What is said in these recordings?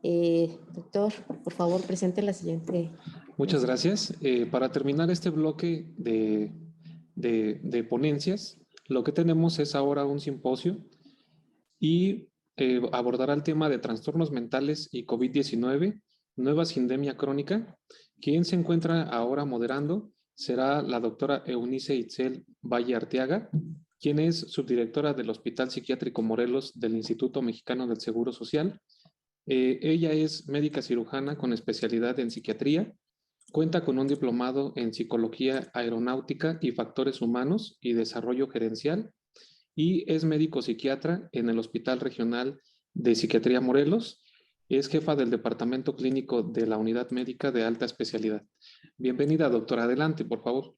Doctor, por favor, presente la siguiente. Muchas gracias. Para terminar este bloque de ponencias, lo que tenemos es ahora un simposio y abordará el tema de trastornos mentales y COVID-19, nueva sindemia crónica. Quien se encuentra ahora moderando será la doctora Eunice Itzel Valle Arteaga, quien es subdirectora del Hospital Psiquiátrico Morelos del Instituto Mexicano del Seguro Social. Ella es médica cirujana con especialidad en psiquiatría. Cuenta con un diplomado en Psicología Aeronáutica y Factores Humanos y Desarrollo Gerencial y es médico psiquiatra en el Hospital Regional de Psiquiatría Morelos. Es jefa del Departamento Clínico de la Unidad Médica de Alta Especialidad. Bienvenida, doctora. Adelante, por favor.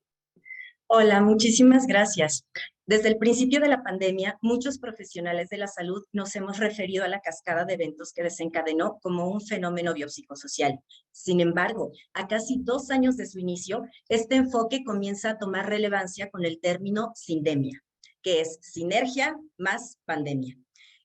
Hola, muchísimas gracias. Desde el principio de la pandemia, muchos profesionales de la salud nos hemos referido a la cascada de eventos que desencadenó como un fenómeno biopsicosocial. Sin embargo, a casi 2 años de su inicio, este enfoque comienza a tomar relevancia con el término sindemia, que es sinergia más pandemia,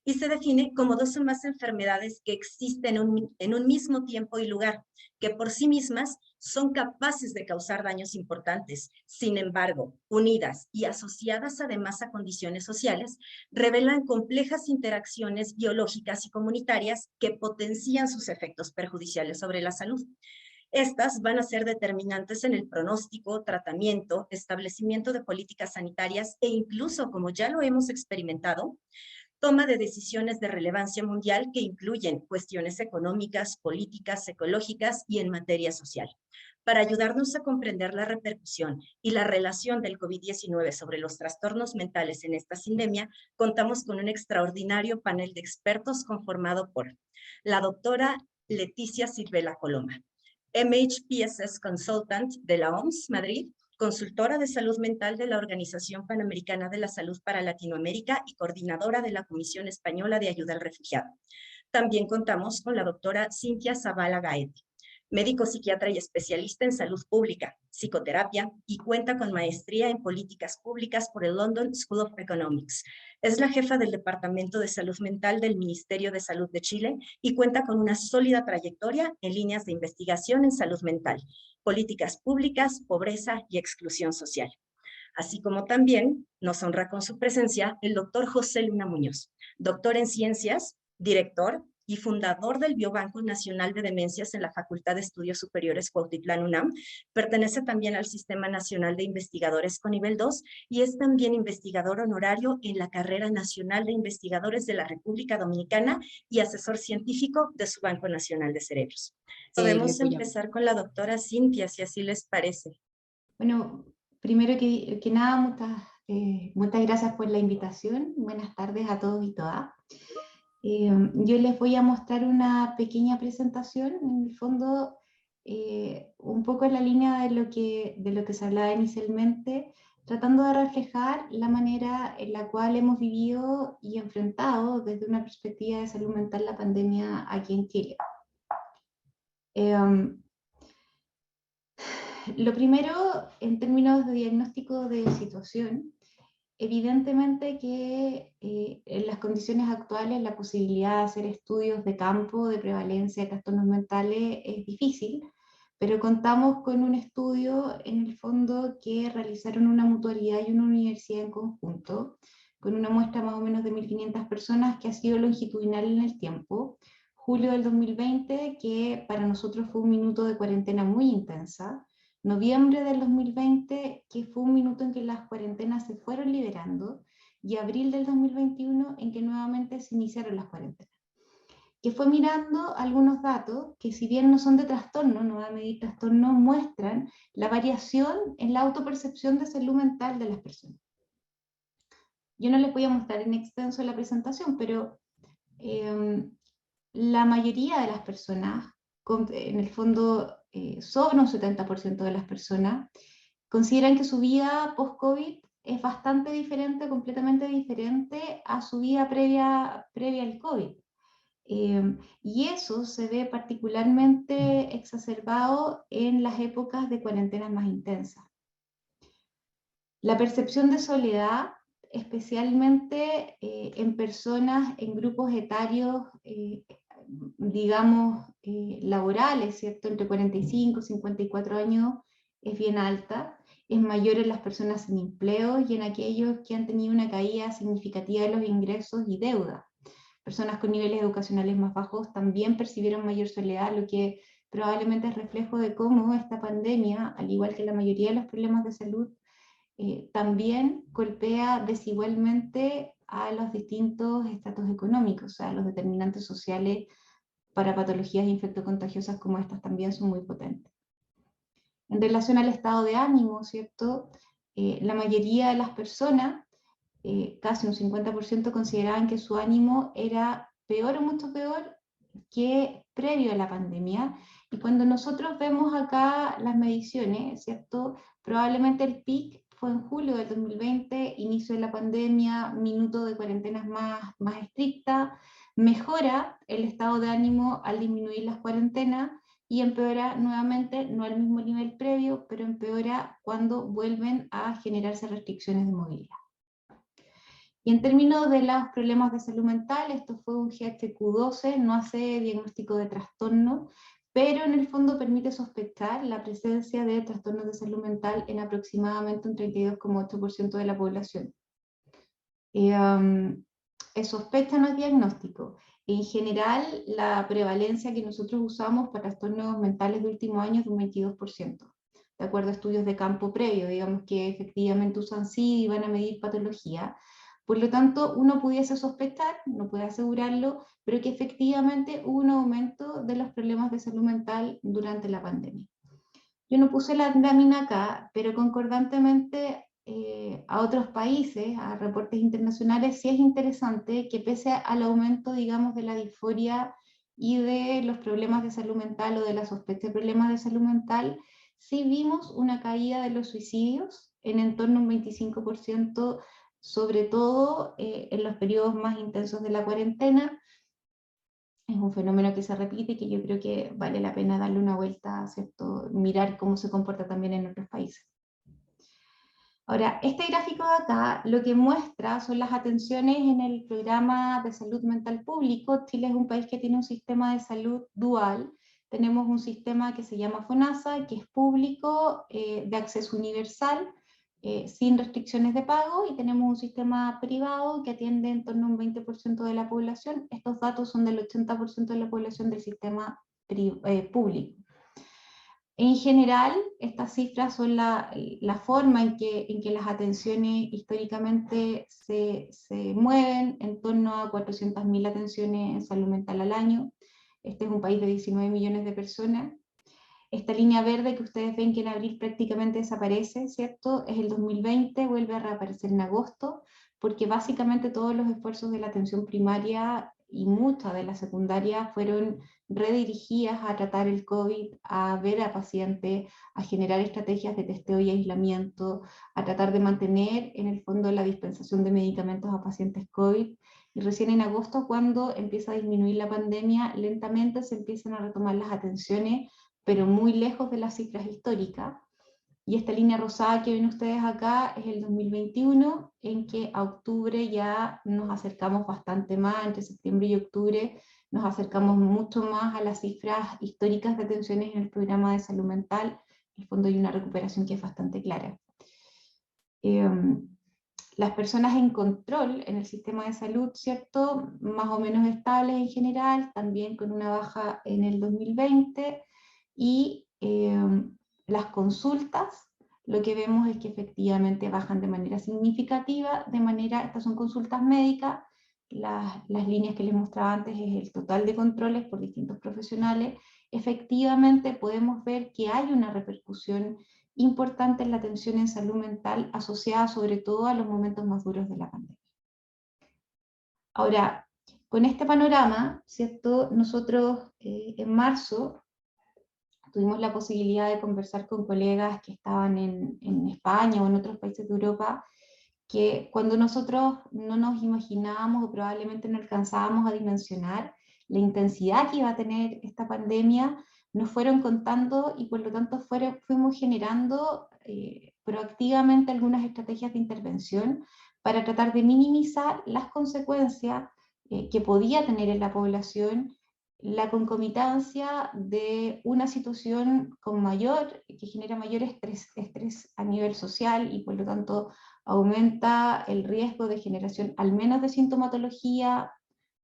y se define como 2 o más enfermedades que existen en un mismo tiempo y lugar, que por sí mismas son capaces de causar daños importantes. Sin embargo, unidas y asociadas además a condiciones sociales, revelan complejas interacciones biológicas y comunitarias que potencian sus efectos perjudiciales sobre la salud. Estas van a ser determinantes en el pronóstico, tratamiento, establecimiento de políticas sanitarias e incluso, como ya lo hemos experimentado, toma de decisiones de relevancia mundial que incluyen cuestiones económicas, políticas, ecológicas y en materia social. Para ayudarnos a comprender la repercusión y la relación del COVID-19 sobre los trastornos mentales en esta sindemia, contamos con un extraordinario panel de expertos conformado por la doctora Leticia Silvela Coloma, MHPSS Consultant de la OMS Madrid, consultora de salud mental de la Organización Panamericana de la Salud para Latinoamérica y coordinadora de la Comisión Española de Ayuda al Refugiado. También contamos con la doctora Cintia Zavala Gaete, médico psiquiatra y especialista en salud pública, psicoterapia y cuenta con maestría en políticas públicas por el London School of Economics. Es la jefa del Departamento de Salud Mental del Ministerio de Salud de Chile y cuenta con una sólida trayectoria en líneas de investigación en salud mental, políticas públicas, pobreza y exclusión social. Así como también nos honra con su presencia el doctor José Luna Muñoz, doctor en ciencias, director y fundador del Biobanco Nacional de Demencias en la Facultad de Estudios Superiores Cuautitlán UNAM. Pertenece también al Sistema Nacional de Investigadores con nivel 2 y es también investigador honorario en la Carrera Nacional de Investigadores de la República Dominicana y asesor científico de su Banco Nacional de Cerebros. Podemos empezar con la doctora Cintia, si así les parece. Bueno, primero que nada, muchas gracias por la invitación. Buenas tardes a todos y todas. Yo les voy a mostrar una pequeña presentación, en el fondo, un poco en la línea de lo que se hablaba inicialmente, tratando de reflejar la manera en la cual hemos vivido y enfrentado desde una perspectiva de salud mental la pandemia aquí en Chile. Lo primero, en términos de diagnóstico de situación, evidentemente que en las condiciones actuales la posibilidad de hacer estudios de campo de prevalencia de trastornos mentales es difícil, pero contamos con un estudio en el fondo que realizaron una mutualidad y una universidad en conjunto, con una muestra más o menos de 1.500 personas que ha sido longitudinal en el tiempo. Julio del 2020, que para nosotros fue un minuto de cuarentena muy intensa. Noviembre del 2020, que fue un minuto en que las cuarentenas se fueron liberando, y abril del 2021, en que nuevamente se iniciaron las cuarentenas. Que fue mirando algunos datos que, si bien no son de trastorno, no va a medir trastorno, muestran la variación en la autopercepción de salud mental de las personas. Yo no les voy a mostrar en extenso la presentación, pero la mayoría de las personas, en el fondo sobre un 70% de las personas, consideran que su vida post-COVID es bastante diferente, completamente diferente a su vida previa al COVID. Y eso se ve particularmente exacerbado en las épocas de cuarentenas más intensas. La percepción de soledad, especialmente en personas en grupos etarios digamos, laborales, ¿cierto? Entre 45 y 54 años es bien alta, es mayor en las personas sin empleo y en aquellos que han tenido una caída significativa de los ingresos y deuda. Personas con niveles educacionales más bajos también percibieron mayor soledad, lo que probablemente es reflejo de cómo esta pandemia, al igual que la mayoría de los problemas de salud, también golpea desigualmente a los distintos estratos económicos, o sea, los determinantes sociales para patologías infectocontagiosas como estas también son muy potentes. En relación al estado de ánimo, ¿cierto? La mayoría de las personas, casi un 50%, consideraban que su ánimo era peor o mucho peor que previo a la pandemia. Y cuando nosotros vemos acá las mediciones, ¿cierto? Probablemente el pic fue en julio del 2020, inicio de la pandemia, minuto de cuarentenas más estricta, mejora el estado de ánimo al disminuir las cuarentenas y empeora nuevamente, no al mismo nivel previo, pero empeora cuando vuelven a generarse restricciones de movilidad. Y en términos de los problemas de salud mental, esto fue un GHQ-12, no hace diagnóstico de trastorno, pero en el fondo permite sospechar la presencia de trastornos de salud mental en aproximadamente un 32,8% de la población. Es sospecha, no es diagnóstico. En general, la prevalencia que nosotros usamos para trastornos mentales de último año es de un 22%, de acuerdo a estudios de campo previo, digamos que efectivamente usan SID y van a medir patología. Por lo tanto, uno pudiese sospechar, no puede asegurarlo, pero que efectivamente hubo un aumento de los problemas de salud mental durante la pandemia. Yo no puse la lámina acá, pero concordantemente a otros países, a reportes internacionales, sí es interesante que pese al aumento, digamos, de la disforia y de los problemas de salud mental o de la sospecha de problemas de salud mental, sí vimos una caída de los suicidios en torno a un 25%, sobre todo en los periodos más intensos de la cuarentena. Es un fenómeno que se repite y que yo creo que vale la pena darle una vuelta, ¿cierto? Mirar cómo se comporta también en otros países. Ahora, este gráfico de acá lo que muestra son las atenciones en el programa de salud mental público. Chile es un país que tiene un sistema de salud dual. Tenemos un sistema que se llama FONASA, que es público, de acceso universal, sin restricciones de pago, y tenemos un sistema privado que atiende en torno a un 20% de la población. Estos datos son del 80% de la población del sistema público. En general, estas cifras son la forma en que las atenciones históricamente se mueven, en torno a 400.000 atenciones en salud mental al año. Este es un país de 19 millones de personas. Esta línea verde que ustedes ven que en abril prácticamente desaparece, ¿cierto? Es el 2020, vuelve a reaparecer en agosto, porque básicamente todos los esfuerzos de la atención primaria y muchas de la secundaria fueron redirigidas a tratar el COVID, a ver a pacientes, a generar estrategias de testeo y aislamiento, a tratar de mantener en el fondo la dispensación de medicamentos a pacientes COVID. Y recién en agosto, cuando empieza a disminuir la pandemia, lentamente se empiezan a retomar las atenciones, pero muy lejos de las cifras históricas. Y esta línea rosada que ven ustedes acá es el 2021, en que a octubre ya nos acercamos bastante más, entre septiembre y octubre nos acercamos mucho más a las cifras históricas de atenciones en el programa de salud mental. En el fondo hay una recuperación que es bastante clara. Las personas en control en el sistema de salud, ¿cierto? Más o menos estables en general, también con una baja en el 2020, y las consultas, lo que vemos es que efectivamente bajan de manera significativa, estas son consultas médicas, las líneas que les mostraba antes es el total de controles por distintos profesionales. Efectivamente podemos ver que hay una repercusión importante en la atención en salud mental, asociada sobre todo a los momentos más duros de la pandemia. Ahora, con este panorama, ¿cierto? Nosotros en marzo tuvimos la posibilidad de conversar con colegas que estaban en España o en otros países de Europa, que cuando nosotros no nos imaginábamos o probablemente no alcanzábamos a dimensionar la intensidad que iba a tener esta pandemia, nos fueron contando y por lo tanto fuimos generando proactivamente algunas estrategias de intervención para tratar de minimizar las consecuencias que podía tener en la población la concomitancia de una situación que genera mayor estrés a nivel social y por lo tanto aumenta el riesgo de generación al menos de sintomatología,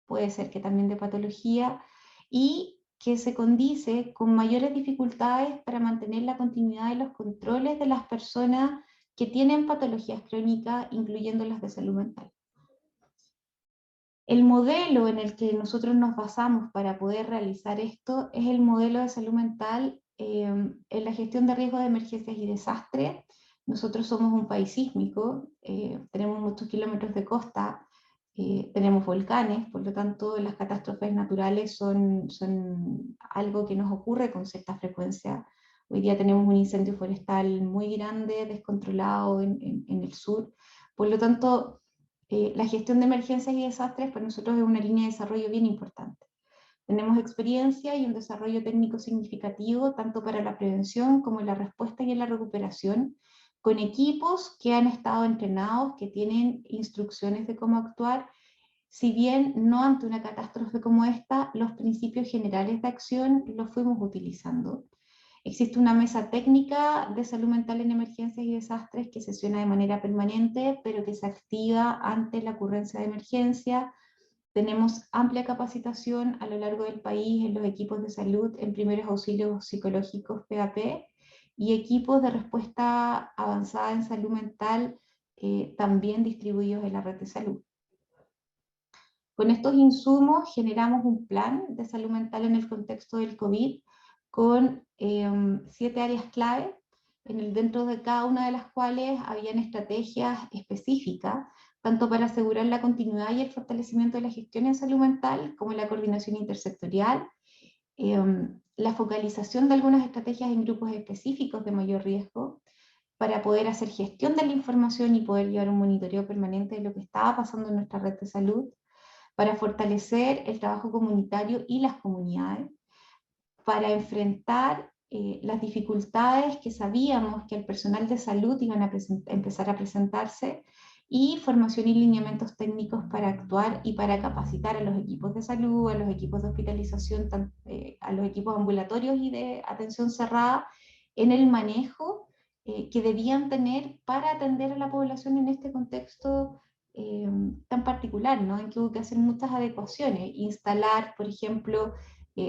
puede ser que también de patología, y que se condice con mayores dificultades para mantener la continuidad de los controles de las personas que tienen patologías crónicas, incluyendo las de salud mental. El modelo en el que nosotros nos basamos para poder realizar esto es el modelo de salud mental en la gestión de riesgos de emergencias y desastres. Nosotros somos un país sísmico, tenemos muchos kilómetros de costa, tenemos volcanes, por lo tanto las catástrofes naturales son algo que nos ocurre con cierta frecuencia. Hoy día tenemos un incendio forestal muy grande, descontrolado en el sur, por lo tanto la gestión de emergencias y desastres para nosotros es una línea de desarrollo bien importante. Tenemos experiencia y un desarrollo técnico significativo tanto para la prevención como en la respuesta y en la recuperación, con equipos que han estado entrenados, que tienen instrucciones de cómo actuar. Si bien no ante una catástrofe como esta, los principios generales de acción los fuimos utilizando. Existe una mesa técnica de salud mental en emergencias y desastres que sesiona de manera permanente, pero que se activa ante la ocurrencia de emergencia. Tenemos amplia capacitación a lo largo del país en los equipos de salud en primeros auxilios psicológicos PAP y equipos de respuesta avanzada en salud mental también distribuidos en la red de salud. Con estos insumos generamos un plan de salud mental en el contexto del COVID con 7 áreas clave, dentro de cada una de las cuales habían estrategias específicas, tanto para asegurar la continuidad y el fortalecimiento de la gestión en salud mental, como la coordinación intersectorial, la focalización de algunas estrategias en grupos específicos de mayor riesgo, para poder hacer gestión de la información y poder llevar un monitoreo permanente de lo que estaba pasando en nuestra red de salud, para fortalecer el trabajo comunitario y las comunidades, para enfrentar las dificultades que sabíamos que el personal de salud iban a empezar a presentarse, y formación y lineamientos técnicos para actuar y para capacitar a los equipos de salud, a los equipos de hospitalización, a los equipos ambulatorios y de atención cerrada en el manejo que debían tener para atender a la población en este contexto tan particular, ¿no? En que hubo que hacer muchas adecuaciones, instalar, por ejemplo,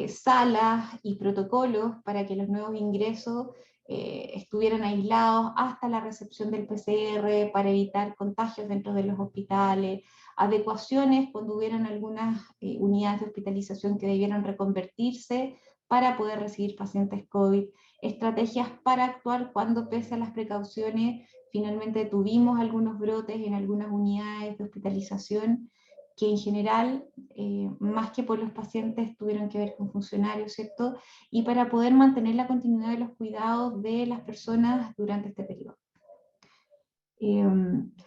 salas y protocolos para que los nuevos ingresos estuvieran aislados hasta la recepción del PCR para evitar contagios dentro de los hospitales, adecuaciones cuando hubieran algunas unidades de hospitalización que debieran reconvertirse para poder recibir pacientes COVID, estrategias para actuar cuando, pese a las precauciones, finalmente tuvimos algunos brotes en algunas unidades de hospitalización que en general, más que por los pacientes, tuvieron que ver con funcionarios, ¿cierto? Y para poder mantener la continuidad de los cuidados de las personas durante este periodo.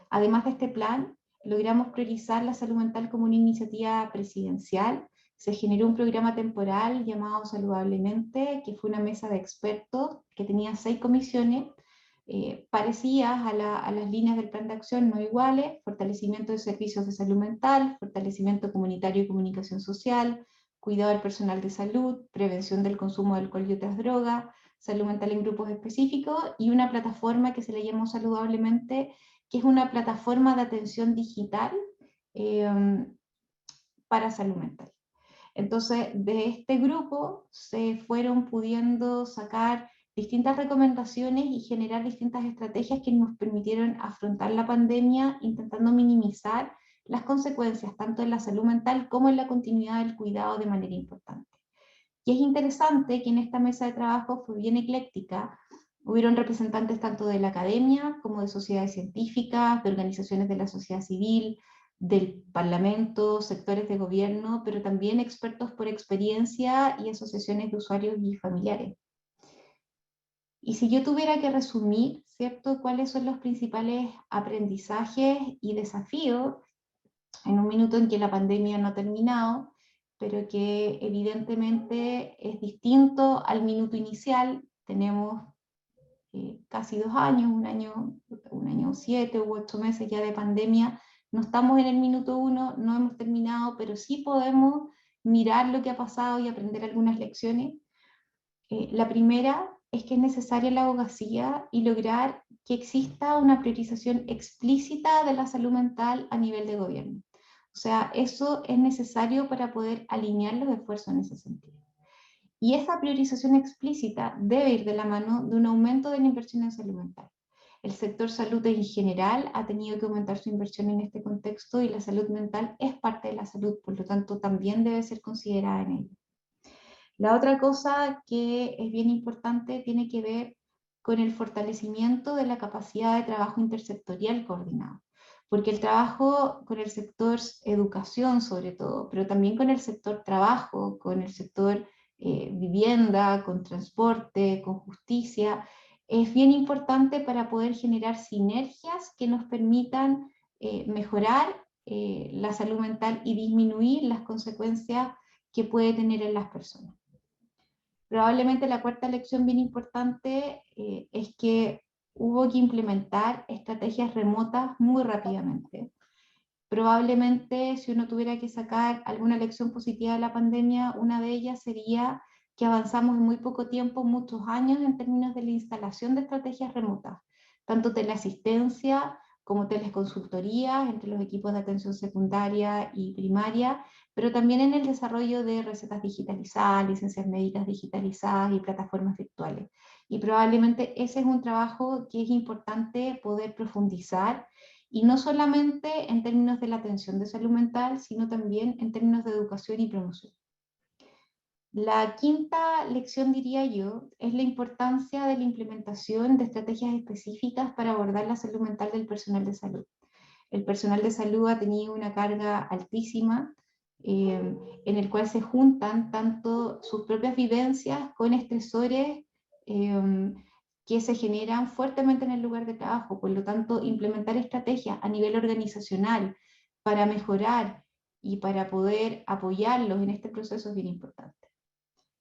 Además de este plan, logramos priorizar la salud mental como una iniciativa presidencial. Se generó un programa temporal llamado Saludablemente, que fue una mesa de expertos que tenía 6 comisiones, parecidas a las líneas del plan de acción, no iguales: fortalecimiento de servicios de salud mental, fortalecimiento comunitario y comunicación social, cuidado del personal de salud, prevención del consumo de alcohol y otras drogas, salud mental en grupos específicos, y una plataforma que se le llamó Saludablemente, que es una plataforma de atención digital para salud mental. Entonces, de este grupo se fueron pudiendo sacar distintas recomendaciones y generar distintas estrategias que nos permitieron afrontar la pandemia, intentando minimizar las consecuencias tanto en la salud mental como en la continuidad del cuidado de manera importante. Y es interesante que en esta mesa de trabajo fue bien ecléctica. Hubieron representantes tanto de la academia como de sociedades científicas, de organizaciones de la sociedad civil, del parlamento, sectores de gobierno, pero también expertos por experiencia y asociaciones de usuarios y familiares. Y si yo tuviera que resumir, ¿cierto?, cuáles son los principales aprendizajes y desafíos en un minuto en que la pandemia no ha terminado, pero que evidentemente es distinto al minuto inicial. Tenemos casi 2 años, un año 7 u 8 meses ya de pandemia. No estamos en el minuto 1, no hemos terminado, pero sí podemos mirar lo que ha pasado y aprender algunas lecciones. La primera es que es necesaria la abogacía y lograr que exista una priorización explícita de la salud mental a nivel de gobierno. O sea, eso es necesario para poder alinear los esfuerzos en ese sentido. Y esa priorización explícita debe ir de la mano de un aumento de la inversión en salud mental. El sector salud en general ha tenido que aumentar su inversión en este contexto y la salud mental es parte de la salud, por lo tanto también debe ser considerada en ello. La otra cosa que es bien importante tiene que ver con el fortalecimiento de la capacidad de trabajo intersectorial coordinado, porque el trabajo con el sector educación sobre todo, pero también con el sector trabajo, con el sector vivienda, con transporte, con justicia, es bien importante para poder generar sinergias que nos permitan mejorar la salud mental y disminuir las consecuencias que puede tener en las personas. Probablemente la cuarta lección bien importante es que hubo que implementar estrategias remotas muy rápidamente. Probablemente si uno tuviera que sacar alguna lección positiva de la pandemia, una de ellas sería que avanzamos en muy poco tiempo, muchos años, en términos de la instalación de estrategias remotas, tanto teleasistencia como teleconsultorías entre los equipos de atención secundaria y primaria, pero también en el desarrollo de recetas digitalizadas, licencias médicas digitalizadas y plataformas virtuales. Y probablemente ese es un trabajo que es importante poder profundizar, y no solamente en términos de la atención de salud mental, sino también en términos de educación y promoción. La quinta lección, diría yo, es la importancia de la implementación de estrategias específicas para abordar la salud mental del personal de salud. El personal de salud ha tenido una carga altísima, en el cual se juntan tanto sus propias vivencias con estresores que se generan fuertemente en el lugar de trabajo. Por lo tanto, implementar estrategias a nivel organizacional para mejorar y para poder apoyarlos en este proceso es bien importante.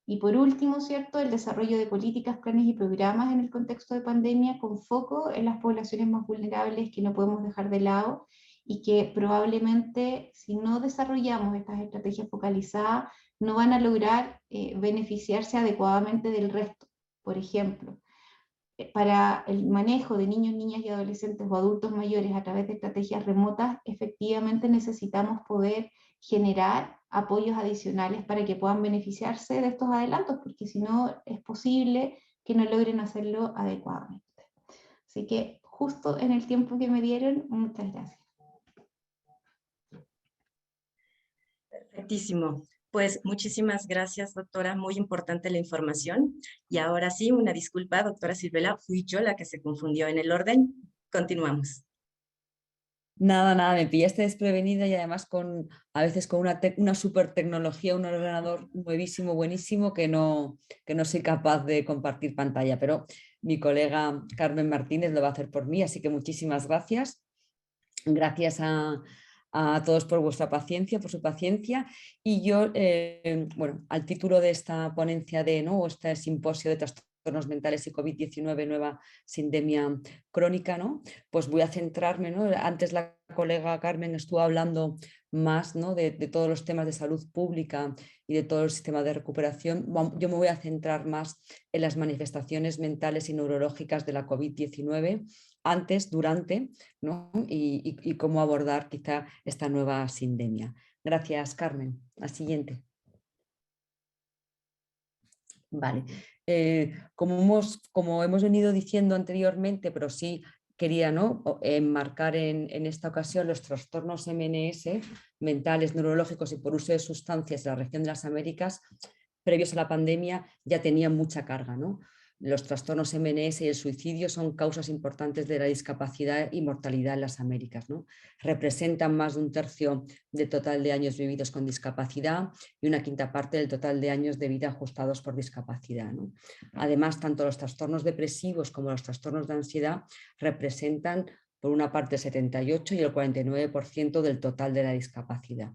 Y por último, ¿cierto?, el desarrollo de políticas, planes y programas en el contexto de pandemia con foco en las poblaciones más vulnerables que no podemos dejar de lado y que probablemente si no desarrollamos estas estrategias focalizadas no van a lograr beneficiarse adecuadamente del resto. Por ejemplo, para el manejo de niños, niñas y adolescentes o adultos mayores a través de estrategias remotas, efectivamente necesitamos poder generar apoyos adicionales para que puedan beneficiarse de estos adelantos, porque si no es posible que no logren hacerlo adecuadamente. Así que justo en el tiempo que me dieron, muchas gracias. Perfectísimo. Pues muchísimas gracias, doctora. Muy importante la información. Y ahora sí, una disculpa, doctora Silvela, fui yo la que se confundió en el orden. Continuamos. Nada, nada, me pillaste desprevenida y además a veces con una super tecnología, un ordenador nuevísimo, buenísimo, que no soy capaz de compartir pantalla, pero mi colega Carmen Martínez lo va a hacer por mí, así que muchísimas gracias. Gracias a todos por vuestra paciencia, por su paciencia. Y yo, bueno, al título de esta ponencia o este simposio de trastornos mentales y COVID-19, nueva sindemia crónica, pues voy a centrarme, antes la colega Carmen estuvo hablando más de todos los temas de salud pública y de todo el sistema de recuperación. Yo me voy a centrar más en las manifestaciones mentales y neurológicas de la COVID-19, antes, durante, y cómo abordar quizá esta nueva sindemia. Gracias, Carmen. La siguiente. Vale. Como hemos venido diciendo anteriormente, pero sí quería enmarcar en esta ocasión los trastornos MNS, mentales, neurológicos y por uso de sustancias de la región de las Américas, previos a la pandemia ya tenían mucha carga, Los trastornos MNS y el suicidio son causas importantes de la discapacidad y mortalidad en las Américas, Representan más de un tercio del total de años vividos con discapacidad y una quinta parte del total de años de vida ajustados por discapacidad, Además, tanto los trastornos depresivos como los trastornos de ansiedad representan por una parte el 78 y el 49% del total de la discapacidad.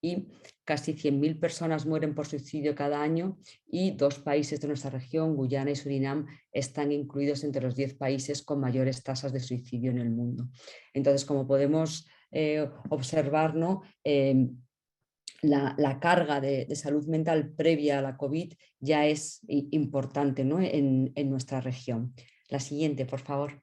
Y casi 100.000 personas mueren por suicidio cada año y 2 países de nuestra región, Guyana y Surinam, están incluidos entre los 10 países con mayores tasas de suicidio en el mundo. Entonces, como podemos observar, la carga de salud mental previa a la COVID ya es importante, ¿no? en nuestra región. La siguiente, por favor.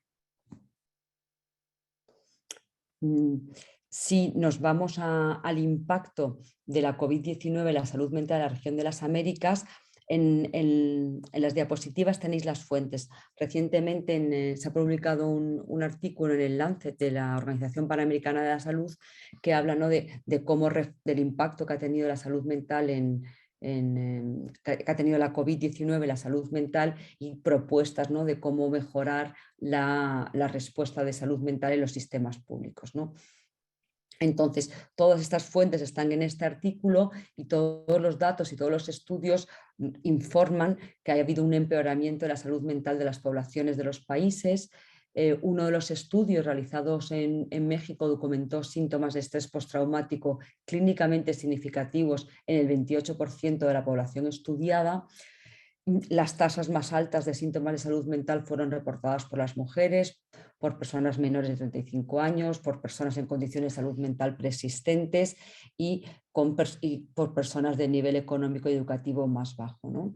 Si nos vamos al impacto de la COVID-19 en la salud mental de la región de las Américas, en las diapositivas tenéis las fuentes. Recientemente se ha publicado un artículo en el Lancet de la Organización Panamericana de la Salud que habla, ¿no? del impacto que ha tenido la salud mental que ha tenido la COVID-19, la salud mental, y propuestas, ¿no? de cómo mejorar la respuesta de salud mental en los sistemas públicos, ¿no? Entonces, todas estas fuentes están en este artículo y todos los datos y todos los estudios informan que ha habido un empeoramiento de la salud mental de las poblaciones de los países. Uno de los estudios realizados en México documentó síntomas de estrés postraumático clínicamente significativos en el 28% de la población estudiada. Las tasas más altas de síntomas de salud mental fueron reportadas por las mujeres, por personas menores de 35 años, por personas en condiciones de salud mental preexistentes y por personas de nivel económico y educativo más bajo, ¿no?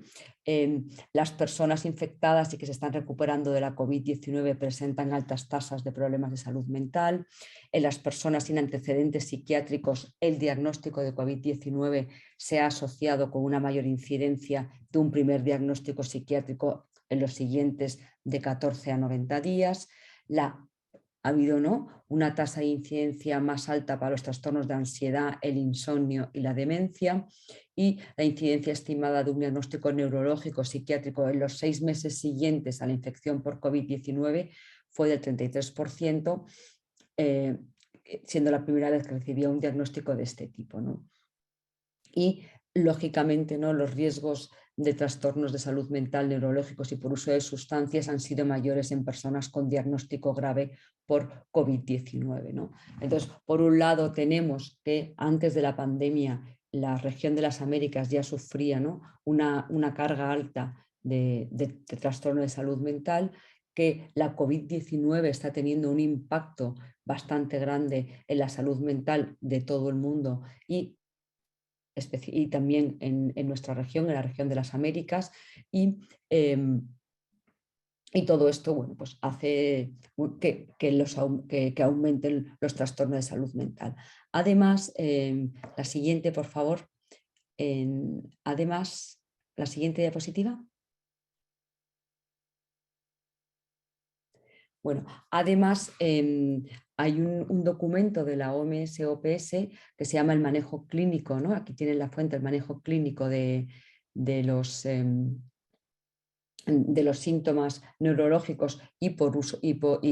Las personas infectadas y que se están recuperando de la COVID-19 presentan altas tasas de problemas de salud mental. En las personas sin antecedentes psiquiátricos, el diagnóstico de COVID-19 se ha asociado con una mayor incidencia de un primer diagnóstico psiquiátrico en los siguientes de 14 a 90 días. Ha habido, ¿no? una tasa de incidencia más alta para los trastornos de ansiedad, el insomnio y la demencia, y la incidencia estimada de un diagnóstico neurológico psiquiátrico en los 6 meses siguientes a la infección por COVID-19 fue del 33%, siendo la primera vez que recibía un diagnóstico de este tipo, ¿no? Y lógicamente, ¿no? los riesgos de trastornos de salud mental neurológicos y por uso de sustancias han sido mayores en personas con diagnóstico grave por COVID-19, ¿no? Entonces, por un lado tenemos que antes de la pandemia la región de las Américas ya sufría, ¿no? una carga alta de trastorno de salud mental, que la COVID-19 está teniendo un impacto bastante grande en la salud mental de todo el mundo y también en nuestra región, en la región de las Américas, y todo esto, bueno, pues hace que aumenten los trastornos de salud mental. Además, la siguiente, por favor. Además, la siguiente diapositiva. Bueno, además hay un documento de la OMS-OPS que se llama el manejo clínico, ¿no? Aquí tienen la fuente, el manejo clínico de los síntomas neurológicos y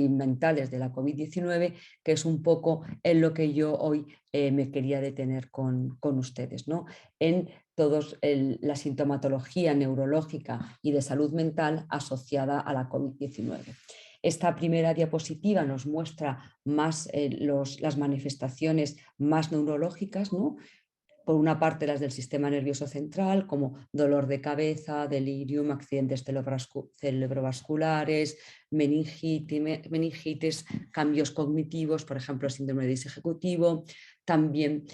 mentales de la COVID-19, que es un poco en lo que yo hoy me quería detener con ustedes, ¿no? En toda la sintomatología neurológica y de salud mental asociada a la COVID-19. Esta primera diapositiva nos muestra más las manifestaciones más neurológicas, ¿no? Por una parte las del sistema nervioso central, como dolor de cabeza, delirium, accidentes cerebrovasculares, meningitis, cambios cognitivos, por ejemplo, síndrome de disejecutivo, también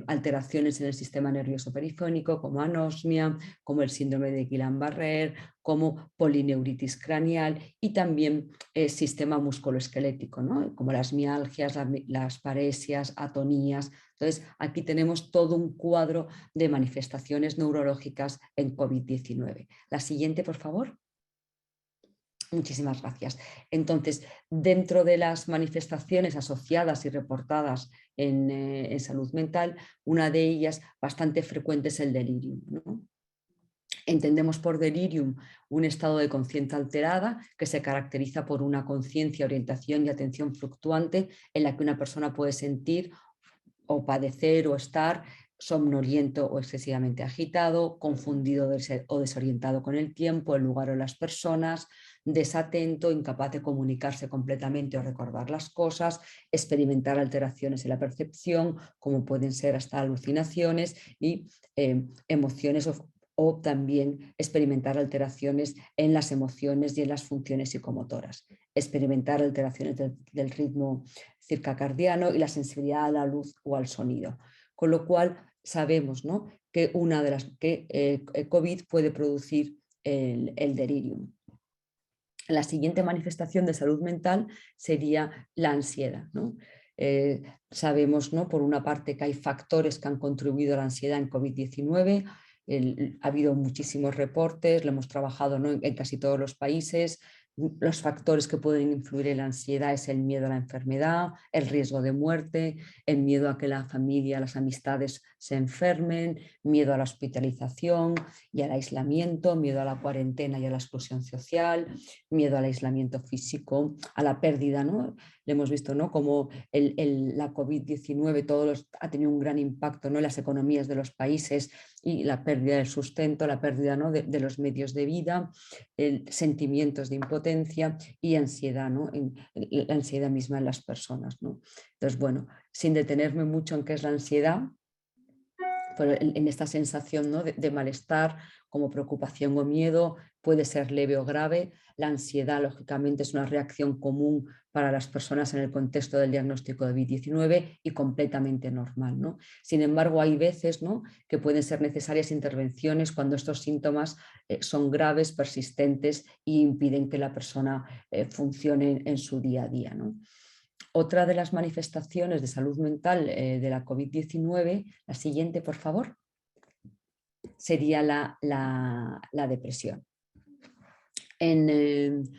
alteraciones en el sistema nervioso perifónico, como anosmia, como el síndrome de Guillain-Barré, como polineuritis craneal y también sistema musculoesquelético, ¿no? como las mialgias, las paresias, atonías. Entonces, aquí tenemos todo un cuadro de manifestaciones neurológicas en COVID-19. La siguiente, por favor. Muchísimas gracias. Entonces, dentro de las manifestaciones asociadas y reportadas en salud mental, una de ellas bastante frecuente es el delirium, ¿no? Entendemos por delirium un estado de conciencia alterada que se caracteriza por una conciencia, orientación y atención fluctuante en la que una persona puede sentir o padecer o estar somnoliento o excesivamente agitado, confundido o desorientado con el tiempo, el lugar o las personas, desatento, incapaz de comunicarse completamente o recordar las cosas, experimentar alteraciones en la percepción, como pueden ser hasta alucinaciones y emociones o también experimentar alteraciones en las emociones y en las funciones psicomotoras, experimentar alteraciones del ritmo circadiano y la sensibilidad a la luz o al sonido. Con lo cual sabemos, ¿no?, que una de las que COVID puede producir el delirium. La siguiente manifestación de salud mental sería la ansiedad, ¿no? Sabemos, ¿no?, por una parte, que hay factores que han contribuido a la ansiedad en COVID-19. Ha habido muchísimos reportes, lo hemos trabajado, ¿no?, en casi todos los países. Los factores que pueden influir en la ansiedad es el miedo a la enfermedad, el riesgo de muerte, el miedo a que la familia, las amistades se enfermen, miedo a la hospitalización y al aislamiento, miedo a la cuarentena y a la exclusión social, miedo al aislamiento físico, a la pérdida, ¿no? Le hemos visto, ¿no?, como la COVID-19 ha tenido un gran impacto, ¿no?, en las economías de los países y la pérdida del sustento, la pérdida, ¿no?, de los medios de vida, sentimientos de impotencia y ansiedad, ¿no?, la ansiedad misma en las personas, ¿no? Entonces, bueno, sin detenerme mucho en qué es la ansiedad, pero en esta sensación, ¿no?, de malestar, como preocupación o miedo, puede ser leve o grave. La ansiedad, lógicamente, es una reacción común para las personas en el contexto del diagnóstico de COVID-19 y completamente normal, ¿no? Sin embargo, hay veces, ¿no?, que pueden ser necesarias intervenciones cuando estos síntomas son graves, persistentes e impiden que la persona funcione en su día a día, ¿no? Otra de las manifestaciones de salud mental de la COVID-19, la siguiente, por favor, sería la depresión. En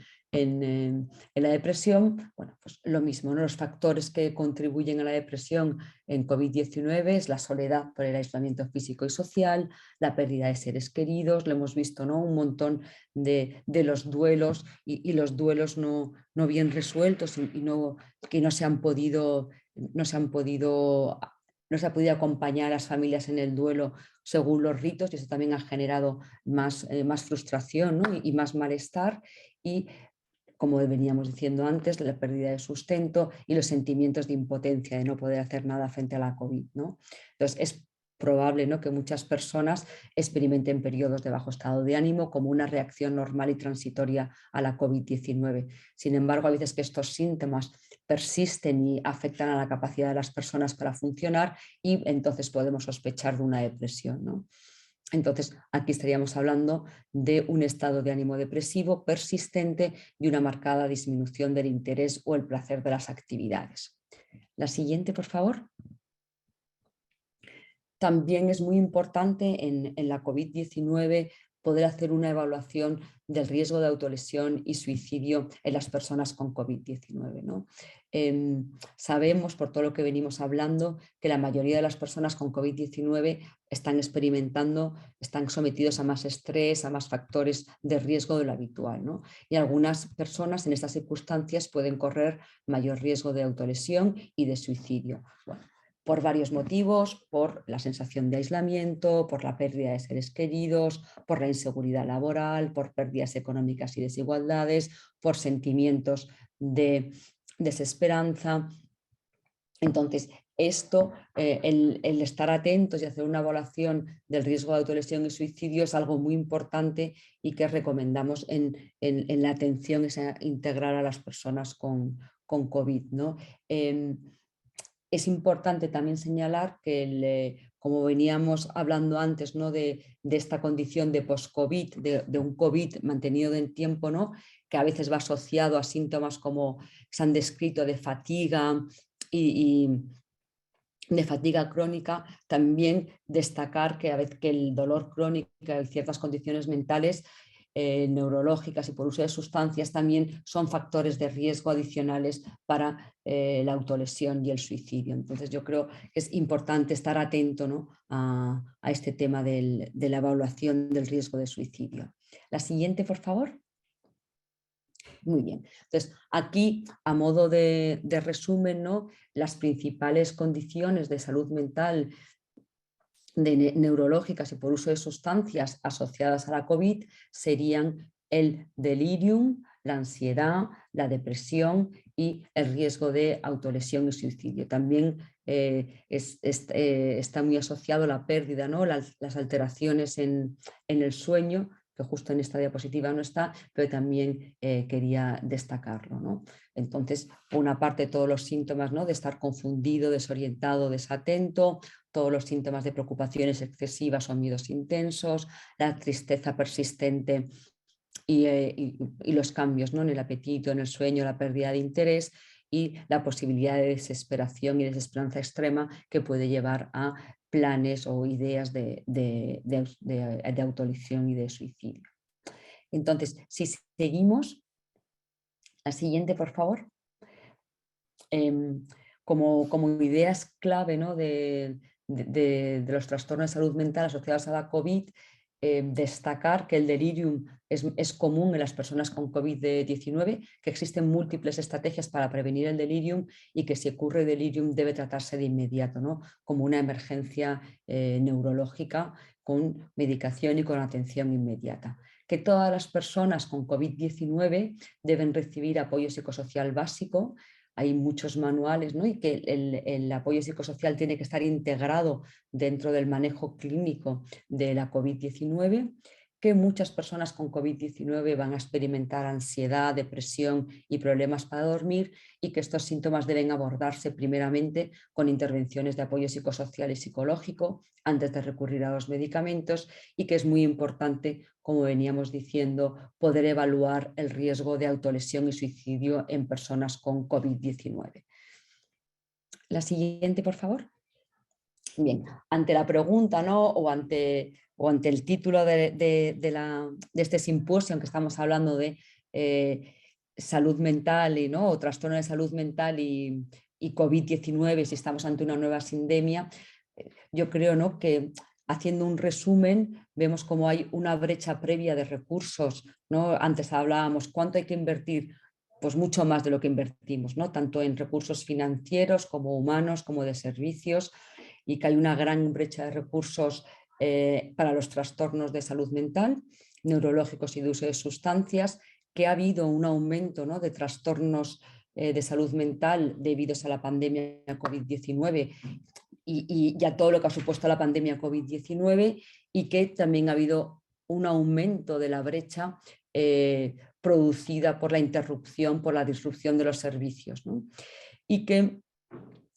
la depresión, bueno, pues lo mismo, ¿no? Los factores que contribuyen a la depresión en COVID-19 es la soledad por el aislamiento físico y social, la pérdida de seres queridos, lo hemos visto, ¿no?, un montón de los duelos y los duelos no bien resueltos que no se ha podido acompañar a las familias en el duelo según los ritos, y eso también ha generado más frustración, ¿no?, y más malestar, y como veníamos diciendo antes, la pérdida de sustento y los sentimientos de impotencia, de no poder hacer nada frente a la COVID, ¿no? Entonces es probable, ¿no?, que muchas personas experimenten periodos de bajo estado de ánimo como una reacción normal y transitoria a la COVID-19. Sin embargo, a veces que estos síntomas persisten y afectan a la capacidad de las personas para funcionar, y entonces podemos sospechar de una depresión, ¿no? Entonces, aquí estaríamos hablando de un estado de ánimo depresivo persistente y una marcada disminución del interés o el placer de las actividades. La siguiente, por favor. También es muy importante en la COVID-19 poder hacer una evaluación del riesgo de autolesión y suicidio en las personas con COVID-19, ¿no? Sabemos, por todo lo que venimos hablando, que la mayoría de las personas con COVID-19 están sometidos a más estrés, a más factores de riesgo de lo habitual, ¿no? Y algunas personas en estas circunstancias pueden correr mayor riesgo de autolesión y de suicidio. Bueno, por varios motivos, por la sensación de aislamiento, por la pérdida de seres queridos, por la inseguridad laboral, por pérdidas económicas y desigualdades, por sentimientos de desesperanza. Entonces, esto, el estar atentos y hacer una evaluación del riesgo de autolesión y suicidio es algo muy importante y que recomendamos en la atención integral a las personas con COVID, ¿no? Es importante también señalar que, como veníamos hablando antes, ¿no?, de esta condición de post-COVID, de un COVID mantenido en tiempo, ¿no?, que a veces va asociado a síntomas como se han descrito de fatiga y de fatiga crónica, también destacar que el dolor crónico y ciertas condiciones mentales neurológicas y por uso de sustancias también son factores de riesgo adicionales para la autolesión y el suicidio. Entonces yo creo que es importante estar atento, ¿no?, a este tema de la evaluación del riesgo de suicidio. La siguiente, por favor. Muy bien. Entonces, aquí, a modo de resumen, ¿no?, las principales condiciones de salud mental neurológicas y por uso de sustancias asociadas a la COVID serían el delirium, la ansiedad, la depresión y el riesgo de autolesión y suicidio. También está muy asociado la pérdida, ¿no?, las alteraciones en el sueño, que justo en esta diapositiva no está, pero también quería destacarlo, ¿no? Entonces, por una parte, todos los síntomas, ¿no?, de estar confundido, desorientado, desatento, todos los síntomas de preocupaciones excesivas o miedos intensos, la tristeza persistente y los cambios, ¿no?, en el apetito, en el sueño, la pérdida de interés y la posibilidad de desesperación y desesperanza extrema que puede llevar a planes o ideas de autolesión y de suicidio. Entonces, si seguimos, la siguiente, por favor. Como ideas clave, ¿no?, de los trastornos de salud mental asociados a la COVID, destacar que el delirium es común en las personas con COVID-19, que existen múltiples estrategias para prevenir el delirium y que si ocurre delirium debe tratarse de inmediato, ¿no?, como una emergencia neurológica con medicación y con atención inmediata. Que todas las personas con COVID-19 deben recibir apoyo psicosocial básico. Hay muchos manuales, ¿no?, y que el apoyo psicosocial tiene que estar integrado dentro del manejo clínico de la COVID-19, que muchas personas con COVID-19 van a experimentar ansiedad, depresión y problemas para dormir y que estos síntomas deben abordarse primeramente con intervenciones de apoyo psicosocial y psicológico antes de recurrir a los medicamentos y que es muy importante, como veníamos diciendo, poder evaluar el riesgo de autolesión y suicidio en personas con COVID-19. La siguiente, por favor. Bien, ante la pregunta, ¿no?, o ante el título de este simposio en que estamos hablando de salud mental ¿no?, o trastorno de salud mental y COVID-19, si estamos ante una nueva sindemia, yo creo, ¿no?, que haciendo un resumen vemos como hay una brecha previa de recursos, ¿no? Antes hablábamos cuánto hay que invertir, pues mucho más de lo que invertimos, ¿no?, tanto en recursos financieros como humanos como de servicios, y que hay una gran brecha de recursos para los trastornos de salud mental, neurológicos y de uso de sustancias, que ha habido un aumento, ¿no?, de trastornos de salud mental debidos a la pandemia COVID-19 y a todo lo que ha supuesto la pandemia COVID-19, y que también ha habido un aumento de la brecha producida por la interrupción, por la disrupción de los servicios, ¿no? Y que,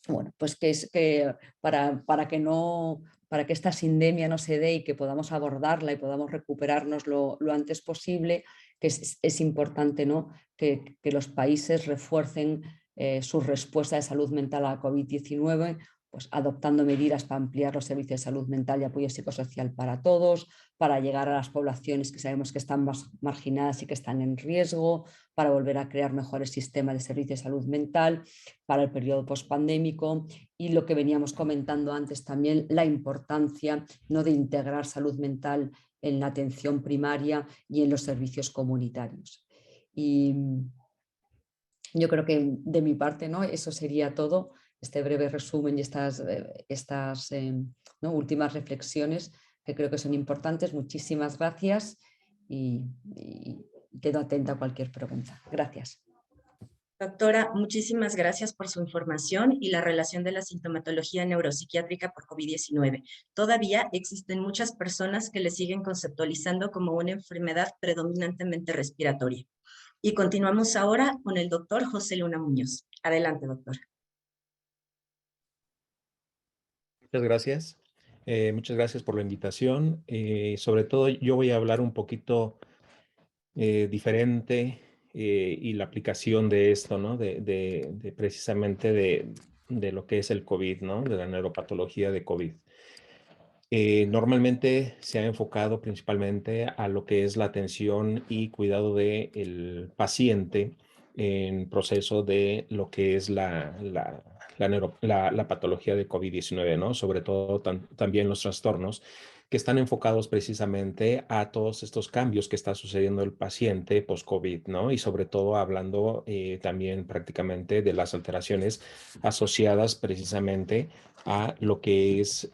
bueno, pues que para que esta sindemia no se dé y que podamos abordarla y podamos recuperarnos lo antes posible, que es importante, ¿no?, que los países refuercen su respuesta de salud mental a la COVID-19, pues adoptando medidas para ampliar los servicios de salud mental y apoyo psicosocial para todos, para llegar a las poblaciones que sabemos que están más marginadas y que están en riesgo, para volver a crear mejores sistemas de servicios de salud mental para el periodo pospandémico, y lo que veníamos comentando antes también, la importancia, ¿no?, de integrar salud mental en la atención primaria y en los servicios comunitarios. Y yo creo que de mi parte, ¿no?, eso sería todo, este breve resumen y estas ¿no?, últimas reflexiones que creo que son importantes. Muchísimas gracias y quedo atenta a cualquier pregunta. Gracias. Doctora, muchísimas gracias por su información y la relación de la sintomatología neuropsiquiátrica por COVID-19. Todavía existen muchas personas que le siguen conceptualizando como una enfermedad predominantemente respiratoria. Y continuamos ahora con el doctor José Luna Muñoz. Adelante, doctor. Muchas gracias. Muchas gracias por la invitación. Sobre todo yo voy a hablar un poquito diferente y la aplicación de esto, ¿no? Precisamente de lo que es el COVID, ¿no? De la neuropatología de COVID. Normalmente se ha enfocado principalmente a lo que es la atención y cuidado del paciente en proceso de lo que es la patología de COVID-19, ¿no? Sobre todo también los trastornos que están enfocados precisamente a todos estos cambios que está sucediendo el paciente post-COVID, ¿no? Y sobre todo hablando también prácticamente de las alteraciones asociadas precisamente a lo que es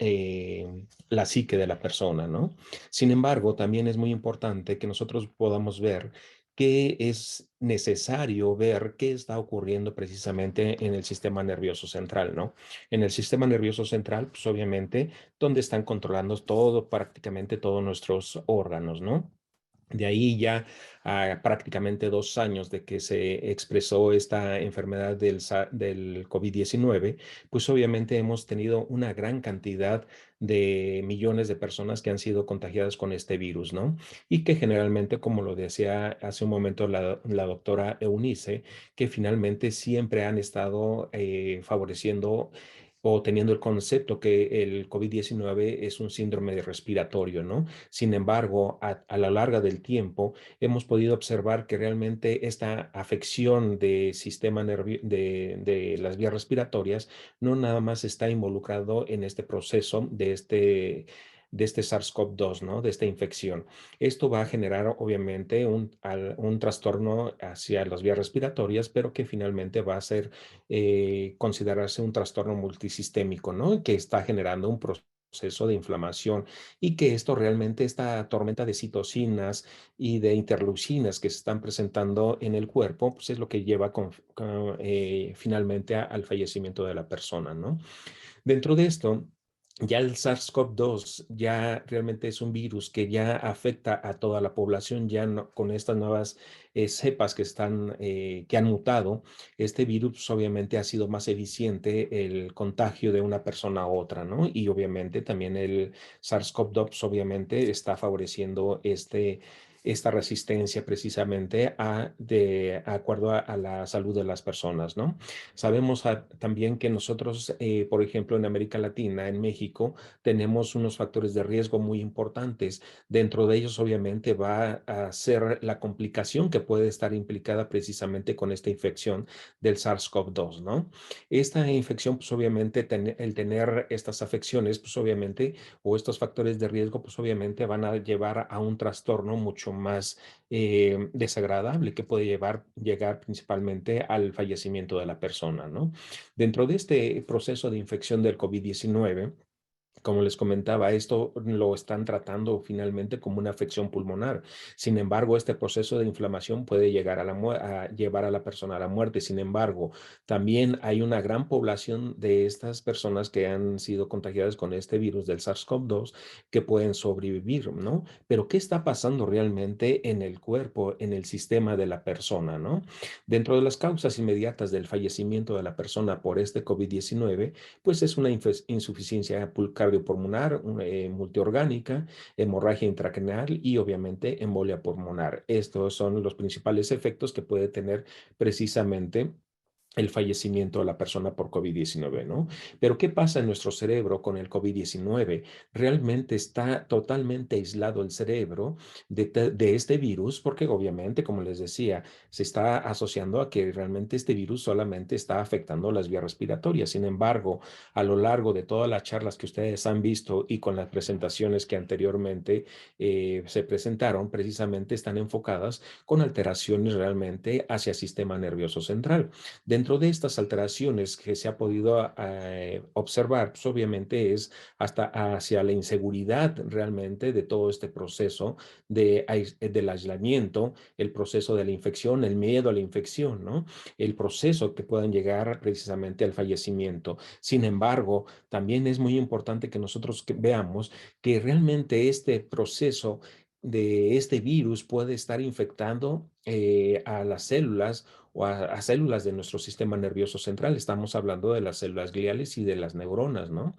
la psique de la persona, ¿no? Sin embargo, también es muy importante que nosotros podamos ver qué es necesario ver qué está ocurriendo precisamente en el sistema nervioso central, ¿no? En el sistema nervioso central, pues obviamente, donde están controlando todo, prácticamente todos nuestros órganos, ¿no? De ahí ya a prácticamente 2 años de que se expresó esta enfermedad del COVID-19, pues obviamente hemos tenido una gran cantidad de millones de personas que han sido contagiadas con este virus, ¿no? Y que generalmente, como lo decía hace un momento la doctora Eunice, que finalmente siempre han estado favoreciendo o teniendo el concepto que el COVID-19 es un síndrome respiratorio, ¿no? Sin embargo, a la larga del tiempo hemos podido observar que realmente esta afección de sistema de las vías respiratorias no nada más está involucrado en este proceso de este SARS-CoV-2, ¿no? De esta infección. Esto va a generar obviamente un trastorno hacia las vías respiratorias, pero que finalmente va a ser considerarse un trastorno multisistémico, ¿no? Que está generando un proceso de inflamación y que esto realmente, esta tormenta de citocinas y de interleucinas que se están presentando en el cuerpo, pues es lo que lleva finalmente al fallecimiento de la persona, ¿no? Dentro de esto, ya el SARS-CoV-2 ya realmente es un virus que ya afecta a toda la población, ya no, con estas nuevas cepas que han mutado, este virus pues, obviamente ha sido más eficiente el contagio de una persona a otra, ¿no? Y obviamente también el SARS-CoV-2 pues, obviamente está favoreciendo esta resistencia precisamente de acuerdo a la salud de las personas, ¿no? Sabemos también que nosotros, por ejemplo, en América Latina, en México, tenemos unos factores de riesgo muy importantes. Dentro de ellos, obviamente, va a ser la complicación que puede estar implicada precisamente con esta infección del SARS-CoV-2, ¿no? Esta infección, pues obviamente, el tener estas afecciones, pues obviamente, o estos factores de riesgo, pues obviamente van a llevar a un trastorno mucho más desagradable que puede llegar principalmente al fallecimiento de la persona, ¿no? Dentro de este proceso de infección del COVID-19, como les comentaba, esto lo están tratando finalmente como una afección pulmonar. Sin embargo, este proceso de inflamación puede llegar a llevar a la persona a la muerte. Sin embargo, también hay una gran población de estas personas que han sido contagiadas con este virus del SARS-CoV-2 que pueden sobrevivir, ¿no? Pero ¿qué está pasando realmente en el cuerpo, en el sistema de la persona, ¿no? Dentro de las causas inmediatas del fallecimiento de la persona por este COVID-19, pues es una insuficiencia cardiopulmonar, multiorgánica, hemorragia intracraneal y obviamente embolia pulmonar. Estos son los principales efectos que puede tener precisamente el fallecimiento de la persona por COVID-19, ¿no? Pero ¿qué pasa en nuestro cerebro con el COVID-19? Realmente está totalmente aislado el cerebro de este virus porque obviamente, como les decía, se está asociando a que realmente este virus solamente está afectando las vías respiratorias. Sin embargo, a lo largo de todas las charlas que ustedes han visto y con las presentaciones que anteriormente se presentaron, precisamente están enfocadas con alteraciones realmente hacia el sistema nervioso central. Dentro de estas alteraciones que se ha podido observar, pues obviamente es hasta hacia la inseguridad realmente de todo este proceso del aislamiento, el proceso de la infección, el miedo a la infección, ¿no? El proceso que puedan llegar precisamente al fallecimiento. Sin embargo, también es muy importante que nosotros veamos que realmente este proceso de este virus puede estar infectando a las células o a células de nuestro sistema nervioso central. Estamos hablando de las células gliales y de las neuronas, ¿no?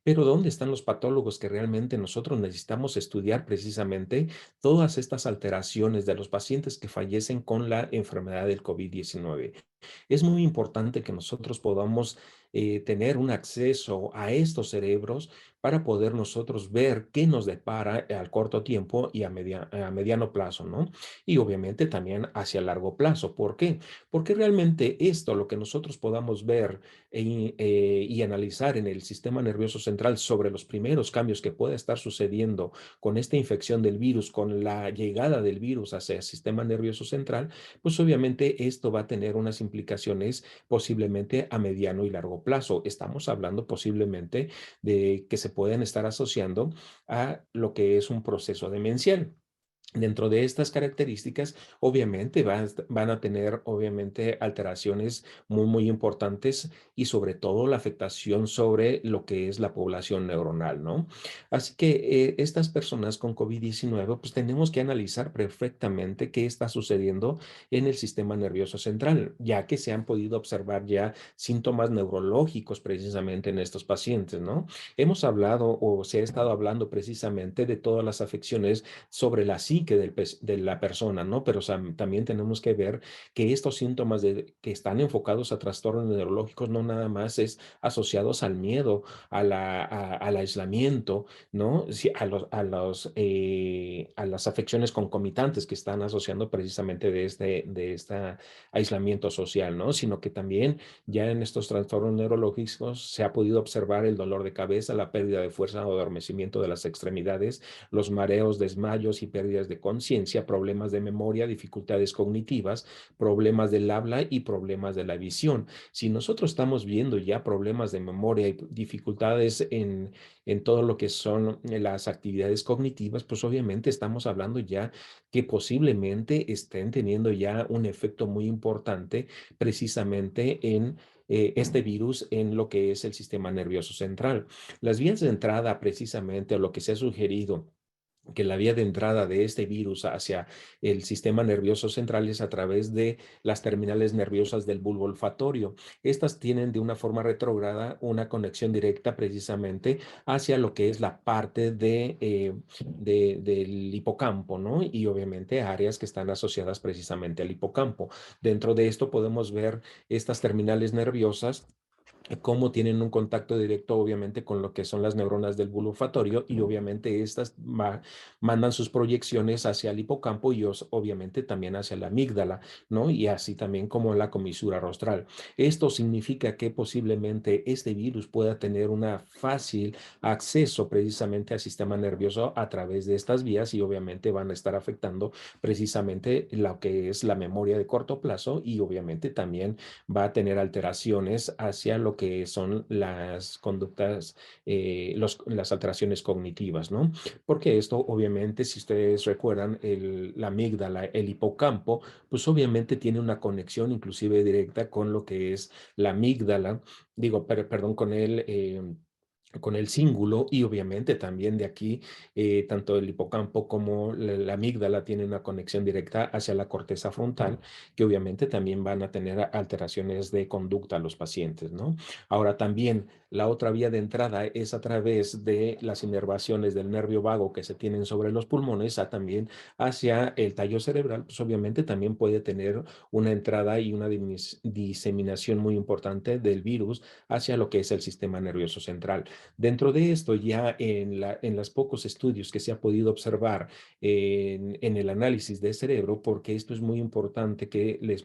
Pero ¿dónde están los patólogos que realmente nosotros necesitamos estudiar precisamente todas estas alteraciones de los pacientes que fallecen con la enfermedad del COVID-19? Es muy importante que nosotros podamos tener un acceso a estos cerebros para poder nosotros ver qué nos depara al corto tiempo y a mediano plazo, ¿no? Y obviamente también hacia largo plazo. ¿Por qué? Porque realmente esto, lo que nosotros podamos ver y analizar en el sistema nervioso central sobre los primeros cambios que puede estar sucediendo con esta infección del virus, con la llegada del virus hacia el sistema nervioso central, pues obviamente esto va a tener unas implicaciones posiblemente a mediano y largo plazo. Estamos hablando posiblemente de que se pueden estar asociando a lo que es un proceso demencial. Dentro de estas características, obviamente van a tener obviamente alteraciones muy importantes y sobre todo la afectación sobre lo que es la población neuronal, ¿no? Así que estas personas con COVID-19, pues tenemos que analizar perfectamente qué está sucediendo en el sistema nervioso central, ya que se han podido observar ya síntomas neurológicos precisamente en estos pacientes, ¿no? Hemos hablado o se ha estado hablando precisamente de todas las afecciones sobre la psique de la persona, ¿no? Pero también tenemos que ver que estos síntomas que están enfocados a trastornos neurológicos no nada más es asociados al miedo, al aislamiento, ¿no? Sí, a las afecciones concomitantes que están asociando precisamente de este aislamiento social, ¿no? Sino que también ya en estos trastornos neurológicos se ha podido observar el dolor de cabeza, la pérdida de fuerza o adormecimiento de las extremidades, los mareos, desmayos y pérdidas de conciencia, problemas de memoria, dificultades cognitivas, problemas del habla y problemas de la visión. Si nosotros estamos viendo ya problemas de memoria y dificultades en todo lo que son las actividades cognitivas, pues obviamente estamos hablando ya que posiblemente estén teniendo ya un efecto muy importante precisamente en este virus en lo que es el sistema nervioso central. Las vías de entrada precisamente, o lo que se ha sugerido, que la vía de entrada de este virus hacia el sistema nervioso central es a través de las terminales nerviosas del bulbo olfatorio. Estas tienen de una forma retrógrada una conexión directa precisamente hacia lo que es la parte del hipocampo, ¿no? Y obviamente áreas que están asociadas precisamente al hipocampo. Dentro de esto podemos ver estas terminales nerviosas cómo tienen un contacto directo obviamente con lo que son las neuronas del bulbo olfatorio y obviamente estas mandan sus proyecciones hacia el hipocampo y obviamente también hacia la amígdala, ¿no? Y así también como la comisura rostral. Esto significa que posiblemente este virus pueda tener una fácil acceso precisamente al sistema nervioso a través de estas vías y obviamente van a estar afectando precisamente lo que es la memoria de corto plazo y obviamente también va a tener alteraciones hacia lo que son las conductas, las alteraciones cognitivas, ¿no? Porque esto, obviamente, si ustedes recuerdan, la amígdala, el hipocampo, pues obviamente tiene una conexión inclusive directa con lo que es la amígdala, digo, perdón, con el cíngulo y obviamente también de aquí, tanto el hipocampo como la amígdala tienen una conexión directa hacia la corteza frontal, que obviamente también van a tener alteraciones de conducta los pacientes, ¿no? Ahora también la otra vía de entrada es a través de las inervaciones del nervio vago que se tienen sobre los pulmones, también hacia el tallo cerebral, pues obviamente también puede tener una entrada y una diseminación muy importante del virus hacia lo que es el sistema nervioso central. Dentro de esto, ya en los pocos estudios que se ha podido observar en el análisis del cerebro, porque esto es muy importante que les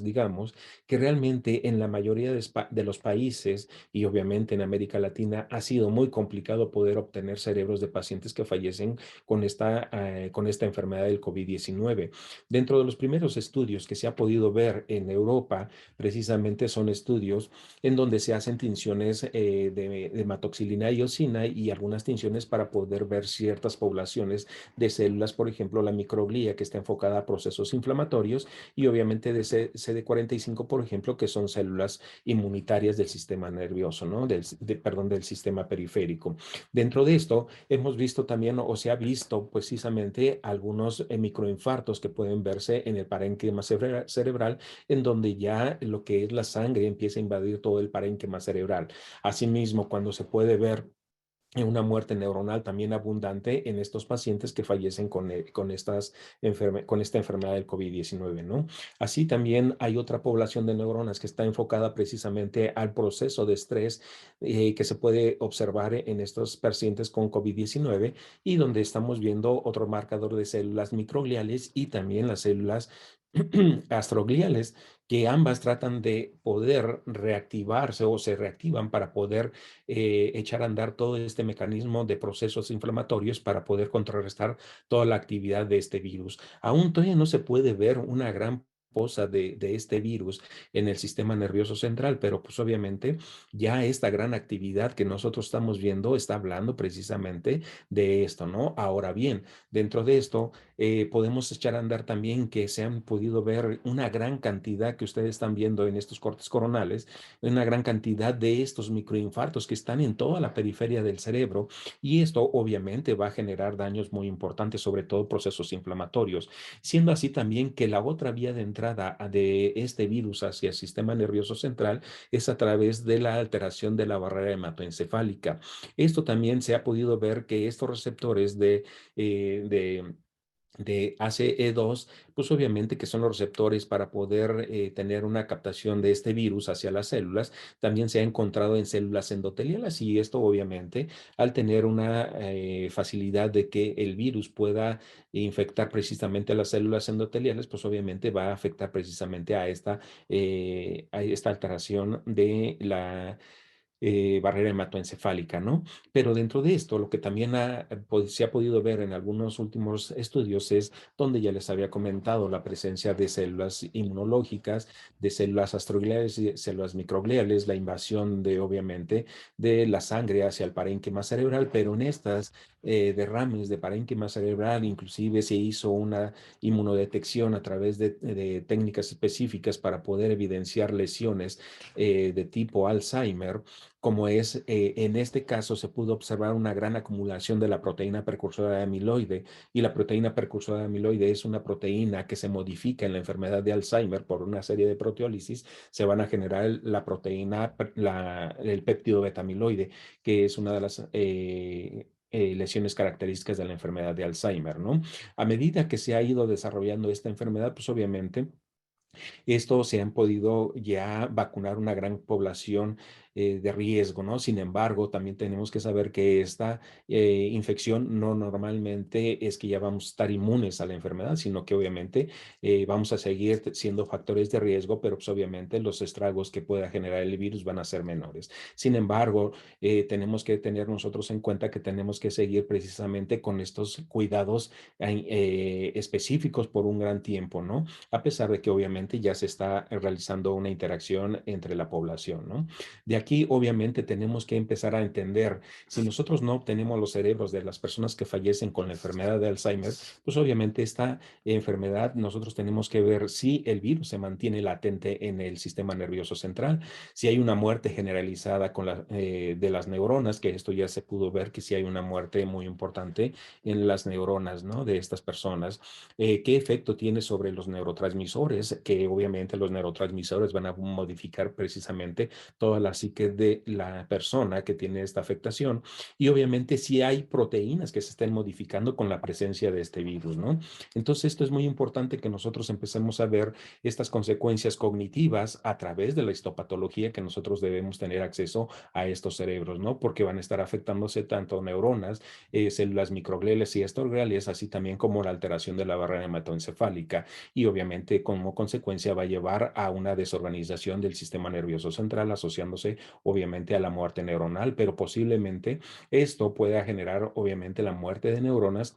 digamos que realmente en la mayoría de los países y obviamente en América Latina ha sido muy complicado poder obtener cerebros de pacientes que fallecen con esta enfermedad del COVID-19. Dentro de los primeros estudios que se ha podido ver en Europa, precisamente son estudios en donde se hacen tinciones de hematoxilina y eosina y algunas tinciones para poder ver ciertas poblaciones de células, por ejemplo, la microglía que está enfocada a procesos inflamatorios y obviamente de CD45, por ejemplo, que son células inmunitarias del sistema nervioso, ¿no? Perdón, del sistema periférico. Dentro de esto, hemos visto también o se ha visto precisamente algunos microinfartos que pueden verse en el parénquima cerebral, en donde ya lo que es la sangre empieza a invadir todo el parénquima cerebral. Asimismo, cuando se puede ver una muerte neuronal también abundante en estos pacientes que fallecen con esta enfermedad del COVID-19, ¿no? Así también hay otra población de neuronas que está enfocada precisamente al proceso de estrés que se puede observar en estos pacientes con COVID-19 y donde estamos viendo otro marcador de células microgliales y también las células astrogliales, que ambas tratan de poder reactivarse o se reactivan para poder echar a andar todo este mecanismo de procesos inflamatorios para poder contrarrestar toda la actividad de este virus. Aún todavía no se puede ver una gran de este virus en el sistema nervioso central, pero pues obviamente ya esta gran actividad que nosotros estamos viendo está hablando precisamente de esto, ¿no? Ahora bien, dentro de esto podemos echar a andar también que se han podido ver una gran cantidad que ustedes están viendo en estos cortes coronales, una gran cantidad de estos microinfartos que están en toda la periferia del cerebro, y esto obviamente va a generar daños muy importantes, sobre todo procesos inflamatorios, siendo así también que la otra vía de entrada de este virus hacia el sistema nervioso central es a través de la alteración de la barrera hematoencefálica. Esto también se ha podido ver que estos receptores de ACE2, pues obviamente que son los receptores para poder tener una captación de este virus hacia las células, también se ha encontrado en células endoteliales, y esto obviamente al tener una facilidad de que el virus pueda infectar precisamente a las células endoteliales, pues obviamente va a afectar precisamente a esta alteración de la barrera hematoencefálica, ¿no? Pero dentro de esto, lo que también se ha podido ver en algunos últimos estudios es donde ya les había comentado la presencia de células inmunológicas, de células astrogliales y células microgliales, la invasión de, obviamente, de la sangre hacia el parénquima cerebral, pero en estas derrames de parénquima cerebral inclusive se hizo una inmunodetección a través de técnicas específicas para poder evidenciar lesiones de tipo Alzheimer, como es, en este caso se pudo observar una gran acumulación de la proteína precursora de amiloide, y la proteína precursora de amiloide es una proteína que se modifica en la enfermedad de Alzheimer por una serie de proteólisis, se van a generar la proteína, el péptido beta-amiloide, que es una de las lesiones características de la enfermedad de Alzheimer, ¿no? A medida que se ha ido desarrollando esta enfermedad, pues obviamente esto se han podido ya vacunar una gran población de riesgo, ¿no? Sin embargo, también tenemos que saber que esta infección no normalmente es que ya vamos a estar inmunes a la enfermedad, sino que obviamente vamos a seguir siendo factores de riesgo, pero pues obviamente los estragos que pueda generar el virus van a ser menores. Sin embargo, tenemos que tener nosotros en cuenta que tenemos que seguir precisamente con estos cuidados específicos por un gran tiempo, ¿no? A pesar de que obviamente ya se está realizando una interacción entre la población, ¿no? De aquí obviamente tenemos que empezar a entender, si nosotros no obtenemos los cerebros de las personas que fallecen con la enfermedad de Alzheimer, pues obviamente esta enfermedad nosotros tenemos que ver si el virus se mantiene latente en el sistema nervioso central, si hay una muerte generalizada de las neuronas, que esto ya se pudo ver que sí hay una muerte muy importante en las neuronas, ¿no? De estas personas. ¿Qué efecto tiene sobre los neurotransmisores? Que obviamente los neurotransmisores van a modificar precisamente toda la psique de la persona que tiene esta afectación, y obviamente si hay proteínas que se estén modificando con la presencia de este virus, ¿no? Entonces esto es muy importante que nosotros empecemos a ver estas consecuencias cognitivas a través de la histopatología, que nosotros debemos tener acceso a estos cerebros, ¿no? Porque van a estar afectándose tanto neuronas, células microgliales y astrogliales, así también como la alteración de la barrera hematoencefálica, y obviamente como consecuencia va a llevar a una desorganización del sistema nervioso central, asociándose obviamente a la muerte neuronal, pero posiblemente esto pueda generar obviamente la muerte de neuronas,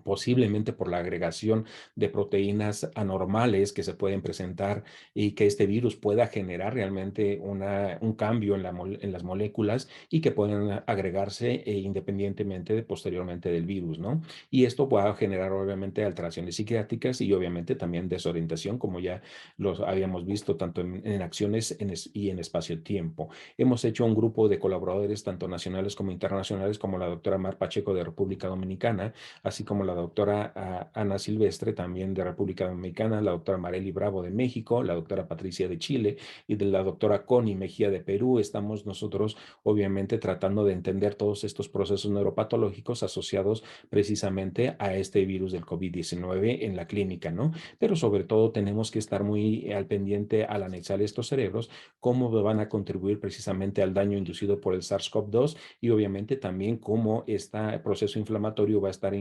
posiblemente por la agregación de proteínas anormales que se pueden presentar, y que este virus pueda generar realmente un cambio en las moléculas, y que pueden agregarse independientemente posteriormente del virus, ¿no? Y esto va a generar obviamente alteraciones psiquiátricas y obviamente también desorientación, como ya los habíamos visto tanto en acciones y en espacio-tiempo. Hemos hecho un grupo de colaboradores tanto nacionales como internacionales, como la doctora Mar Pacheco de República Dominicana, así como la doctora Ana Silvestre, también de República Dominicana, la doctora Marely Bravo de México, la doctora Patricia de Chile y de la doctora Connie Mejía de Perú. Estamos nosotros obviamente tratando de entender todos estos procesos neuropatológicos asociados precisamente a este virus del COVID-19 en la clínica, ¿no? Pero sobre todo tenemos que estar muy al pendiente al anexar estos cerebros, cómo van a contribuir precisamente al daño inducido por el SARS-CoV-2, y obviamente también cómo este proceso inflamatorio va a estar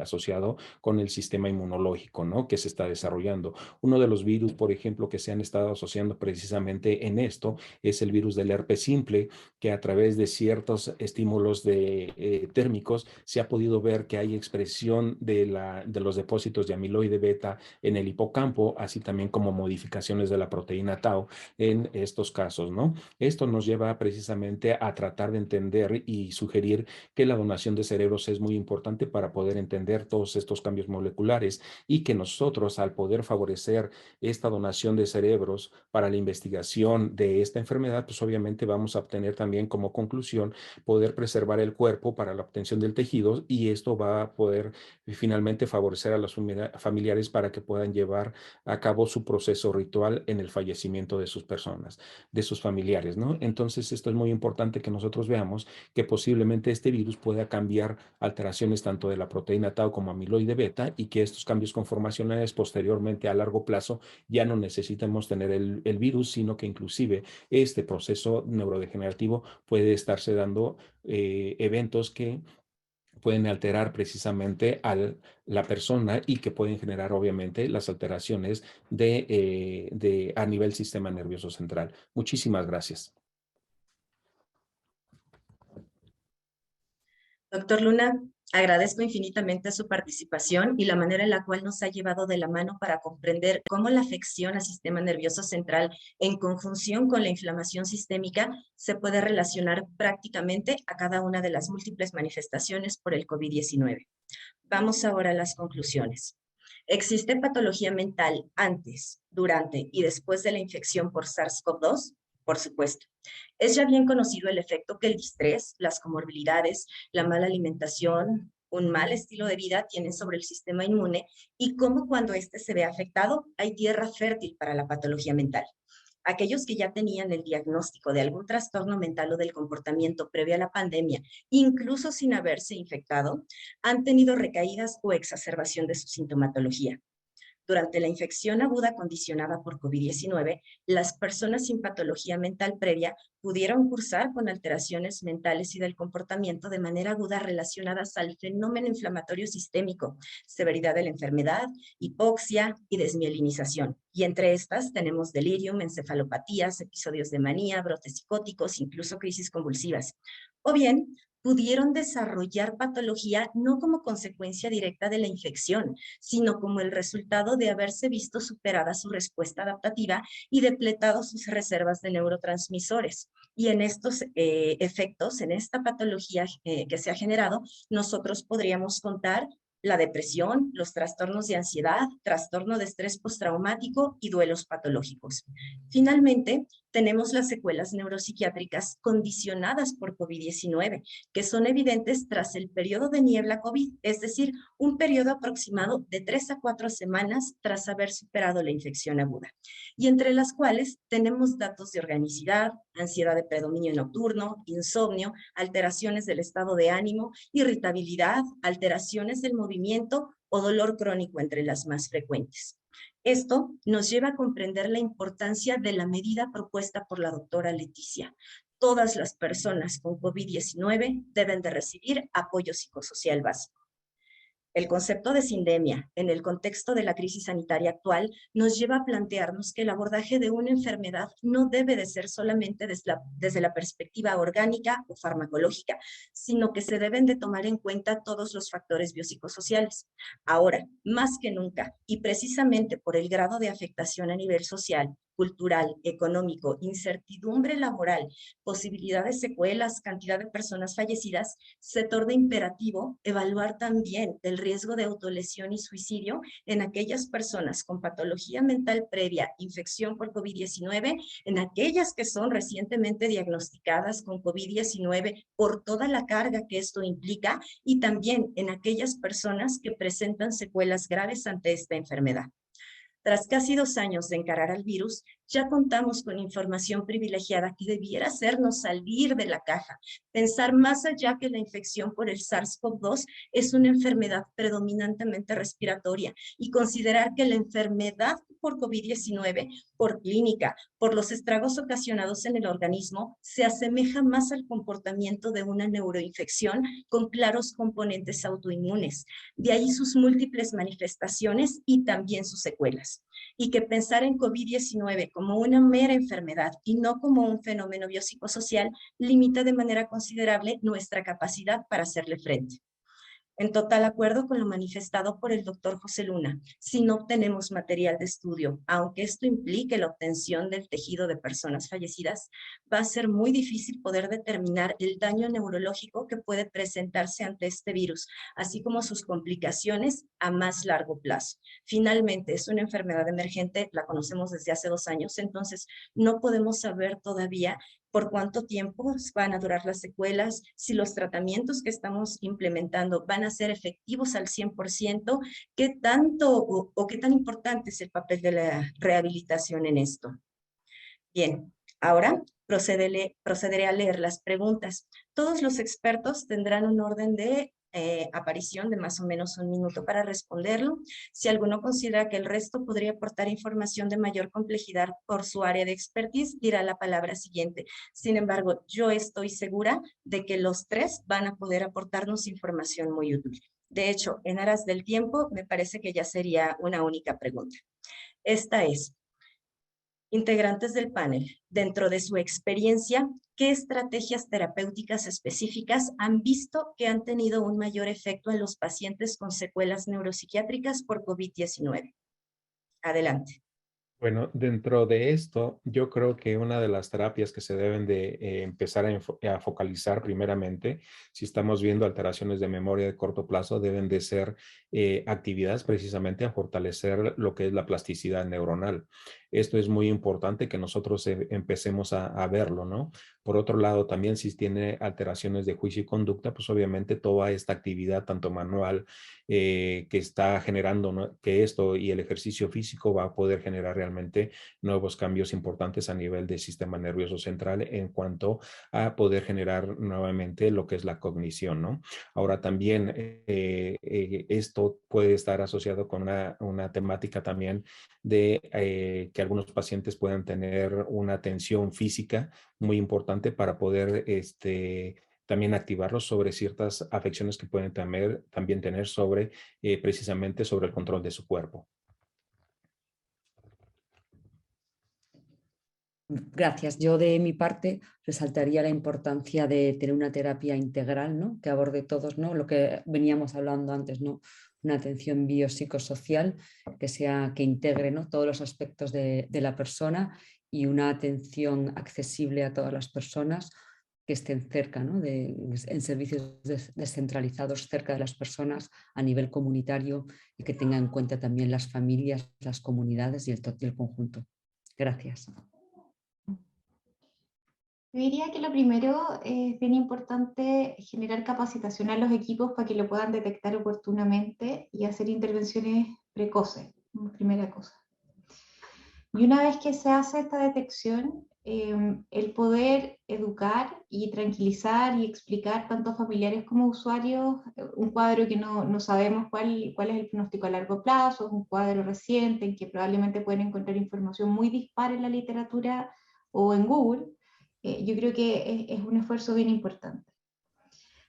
asociado asociado con el sistema inmunológico, ¿no? Que se está desarrollando. Uno de los virus, por ejemplo, que se han estado asociando precisamente en esto es el virus del herpes simple, que a través de ciertos estímulos térmicos se ha podido ver que hay expresión de los depósitos de amiloide beta en el hipocampo, así también como modificaciones de la proteína tau en estos casos, ¿no? Esto nos lleva precisamente a tratar de entender y sugerir que la donación de cerebros es muy importante para poder entender todos estos cambios moleculares y que nosotros, al poder favorecer esta donación de cerebros para la investigación de esta enfermedad, pues obviamente vamos a obtener también como conclusión poder preservar el cuerpo para la obtención del tejido, y esto va a poder finalmente favorecer a los familiares para que puedan llevar a cabo su proceso ritual en el fallecimiento de sus personas, de sus familiares, ¿no? Entonces, esto es muy importante que nosotros veamos que posiblemente este virus pueda cambiar alteraciones tanto de la proteína tau como amiloide beta, y que estos cambios conformacionales posteriormente a largo plazo ya no necesitamos tener el virus, sino que inclusive este proceso neurodegenerativo puede estarse dando eventos que pueden alterar precisamente a la persona y que pueden generar obviamente las alteraciones a nivel sistema nervioso central. Muchísimas gracias. Doctor Luna, agradezco infinitamente su participación y la manera en la cual nos ha llevado de la mano para comprender cómo la afección al sistema nervioso central en conjunción con la inflamación sistémica se puede relacionar prácticamente a cada una de las múltiples manifestaciones por el COVID-19. Vamos ahora a las conclusiones. ¿Existe patología mental antes, durante y después de la infección por SARS-CoV-2? Por supuesto. Es ya bien conocido el efecto que el distrés, las comorbilidades, la mala alimentación, un mal estilo de vida tienen sobre el sistema inmune y cómo cuando éste se ve afectado hay tierra fértil para la patología mental. Aquellos que ya tenían el diagnóstico de algún trastorno mental o del comportamiento previo a la pandemia, incluso sin haberse infectado, han tenido recaídas o exacerbación de su sintomatología. Durante la infección aguda condicionada por COVID-19, las personas sin patología mental previa pudieron cursar con alteraciones mentales y del comportamiento de manera aguda relacionadas al fenómeno inflamatorio sistémico, severidad de la enfermedad, hipoxia y desmielinización. Y entre estas tenemos delirium, encefalopatías, episodios de manía, brotes psicóticos, incluso crisis convulsivas. O bien, pudieron desarrollar patología no como consecuencia directa de la infección, sino como el resultado de haberse visto superada su respuesta adaptativa y depletado sus reservas de neurotransmisores. Y en estos efectos, en esta patología que se ha generado, nosotros podríamos contar la depresión, los trastornos de ansiedad, trastorno de estrés postraumático y duelos patológicos. Finalmente, tenemos las secuelas neuropsiquiátricas condicionadas por COVID-19, que son evidentes tras el periodo de niebla COVID, es decir, un periodo aproximado de 3 a 4 semanas tras haber superado la infección aguda, y entre las cuales tenemos datos de organicidad, ansiedad de predominio nocturno, insomnio, alteraciones del estado de ánimo, irritabilidad, alteraciones del movimiento o dolor crónico entre las más frecuentes. Esto nos lleva a comprender la importancia de la medida propuesta por la doctora Leticia. Todas las personas con COVID-19 deben de recibir apoyo psicosocial básico. El concepto de sindemia, en el contexto de la crisis sanitaria actual, nos lleva a plantearnos que el abordaje de una enfermedad no debe de ser solamente desde la perspectiva orgánica o farmacológica, sino que se deben de tomar en cuenta todos los factores biopsicosociales. Ahora, más que nunca, y precisamente por el grado de afectación a nivel social, cultural, económico, incertidumbre laboral, posibilidad de secuelas, cantidad de personas fallecidas, se torna imperativo evaluar también el riesgo de autolesión y suicidio en aquellas personas con patología mental previa, infección por COVID-19, en aquellas que son recientemente diagnosticadas con COVID-19 por toda la carga que esto implica, y también en aquellas personas que presentan secuelas graves ante esta enfermedad. Tras casi 2 años de encarar al virus, ya contamos con información privilegiada que debiera hacernos salir de la caja, pensar más allá que la infección por el SARS-CoV-2 es una enfermedad predominantemente respiratoria y considerar que la enfermedad por COVID-19, por clínica, por los estragos ocasionados en el organismo, se asemeja más al comportamiento de una neuroinfección con claros componentes autoinmunes. De ahí sus múltiples manifestaciones y también sus secuelas. Y que pensar en COVID-19 como una mera enfermedad y no como un fenómeno biopsicosocial limita de manera considerable nuestra capacidad para hacerle frente. En total acuerdo con lo manifestado por el doctor José Luna, si no obtenemos material de estudio, aunque esto implique la obtención del tejido de personas fallecidas, va a ser muy difícil poder determinar el daño neurológico que puede presentarse ante este virus, así como sus complicaciones a más largo plazo. Finalmente, es una enfermedad emergente, la conocemos desde hace 2 años, entonces no podemos saber todavía por cuánto tiempo van a durar las secuelas, si los tratamientos que estamos implementando van a ser efectivos al 100%, qué tanto o qué tan importante es el papel de la rehabilitación en esto. Bien, ahora procederé a leer las preguntas. Todos los expertos tendrán un orden de aparición de más o menos 1 minuto para responderlo. Si alguno considera que el resto podría aportar información de mayor complejidad por su área de expertise, dirá la palabra siguiente. Sin embargo, yo estoy segura de que los 3 van a poder aportarnos información muy útil. De hecho, en aras del tiempo, me parece que ya sería una única pregunta. Esta es: integrantes del panel, dentro de su experiencia, ¿qué estrategias terapéuticas específicas han visto que han tenido un mayor efecto en los pacientes con secuelas neuropsiquiátricas por COVID-19? Adelante. Bueno, dentro de esto, yo creo que una de las terapias que se deben de empezar a focalizar primeramente, si estamos viendo alteraciones de memoria de corto plazo, deben de ser actividades precisamente a fortalecer lo que es la plasticidad neuronal. Esto es muy importante que nosotros empecemos a verlo, ¿no? Por otro lado, también si tiene alteraciones de juicio y conducta, pues obviamente toda esta actividad, tanto manual, que está generando, ¿no?, que esto y el ejercicio físico va a poder generar realmente nuevos cambios importantes a nivel del sistema nervioso central en cuanto a poder generar nuevamente lo que es la cognición, ¿no? Ahora también esto puede estar asociado con una temática también de que algunos pacientes puedan tener una atención física muy importante para poder también activarlos sobre ciertas afecciones que pueden también tener sobre precisamente sobre el control de su cuerpo. Gracias. Yo de mi parte resaltaría la importancia de tener una terapia integral, ¿no?, que aborde todos, ¿no?, lo que veníamos hablando antes, ¿no?, una atención biopsicosocial que integre, ¿no?, todos los aspectos de la persona, y una atención accesible a todas las personas que estén cerca, ¿no?, en servicios descentralizados cerca de las personas a nivel comunitario, y que tenga en cuenta también las familias, las comunidades y el conjunto. Gracias. Yo diría que lo primero es bien importante generar capacitación a los equipos para que lo puedan detectar oportunamente y hacer intervenciones precoces, primera cosa. Y una vez que se hace esta detección, el poder educar y tranquilizar y explicar tanto a familiares como a usuarios un cuadro que no sabemos cuál es el pronóstico a largo plazo, es un cuadro reciente en que probablemente pueden encontrar información muy dispar en la literatura o en Google. Yo creo que es un esfuerzo bien importante.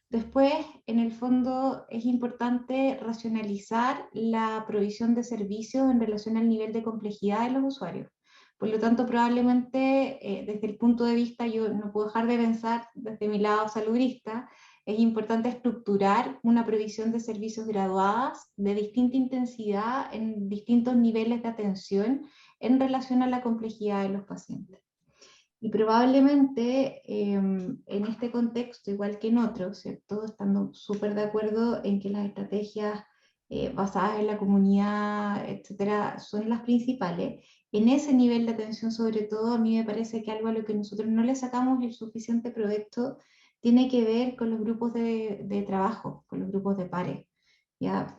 Después, en el fondo, es importante racionalizar la provisión de servicios en relación al nivel de complejidad de los usuarios. Por lo tanto, probablemente, desde el punto de vista, yo no puedo dejar de pensar, desde mi lado salubrista, es importante estructurar una provisión de servicios graduadas de distinta intensidad en distintos niveles de atención en relación a la complejidad de los pacientes. Y probablemente en este contexto, igual que en otros, ¿cierto?, estando súper de acuerdo en que las estrategias basadas en la comunidad, etcétera, son las principales, en ese nivel de atención sobre todo, a mí me parece que algo a lo que nosotros no le sacamos el suficiente provecho tiene que ver con los grupos de trabajo, con los grupos de pares. ¿Ya?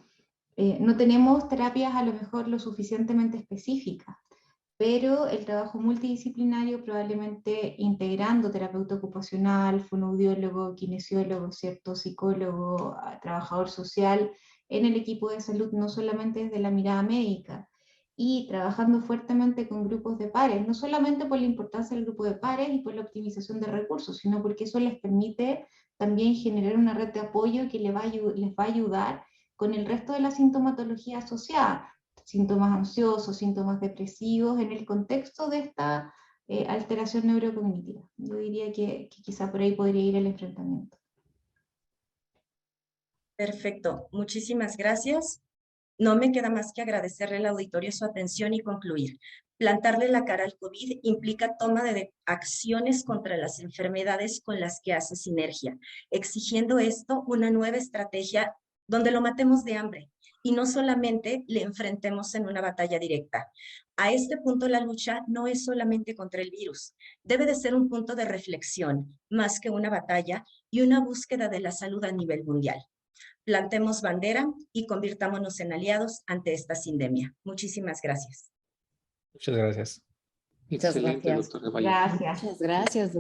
No tenemos terapias a lo mejor lo suficientemente específicas, pero el trabajo multidisciplinario, probablemente integrando terapeuta ocupacional, fonoaudiólogo, kinesiólogo, ¿cierto?, psicólogo, trabajador social, en el equipo de salud, no solamente desde la mirada médica. y trabajando fuertemente con grupos de pares, no solamente por la importancia del grupo de pares y por la optimización de recursos, sino porque eso les permite también generar una red de apoyo que les va a ayudar con el resto de la sintomatología asociada, síntomas ansiosos, síntomas depresivos, en el contexto de esta alteración neurocognitiva. Yo diría que quizá por ahí podría ir el enfrentamiento. Perfecto, muchísimas gracias. No me queda más que agradecerle al auditorio su atención y concluir. Plantarle la cara al COVID implica toma de acciones contra las enfermedades con las que hace sinergia, exigiendo esto una nueva estrategia donde lo matemos de hambre y no solamente le enfrentemos en una batalla directa. A este punto la lucha no es solamente contra el virus, debe de ser un punto de reflexión, más que una batalla y una búsqueda de la salud a nivel mundial. Plantemos bandera y convirtámonos en aliados ante esta sindemia. Muchísimas gracias. Muchas gracias. Muchas Excelente, gracias. doctora Valle. Gracias. Muchas gracias,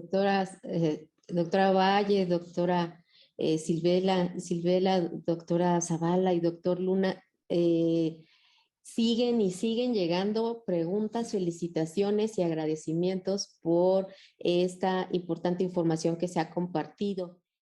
doctora Valle, doctora Silvela, doctora Zavala y doctor Luna. Siguen y siguen llegando preguntas, felicitaciones y agradecimientos por esta importante información que se ha compartido.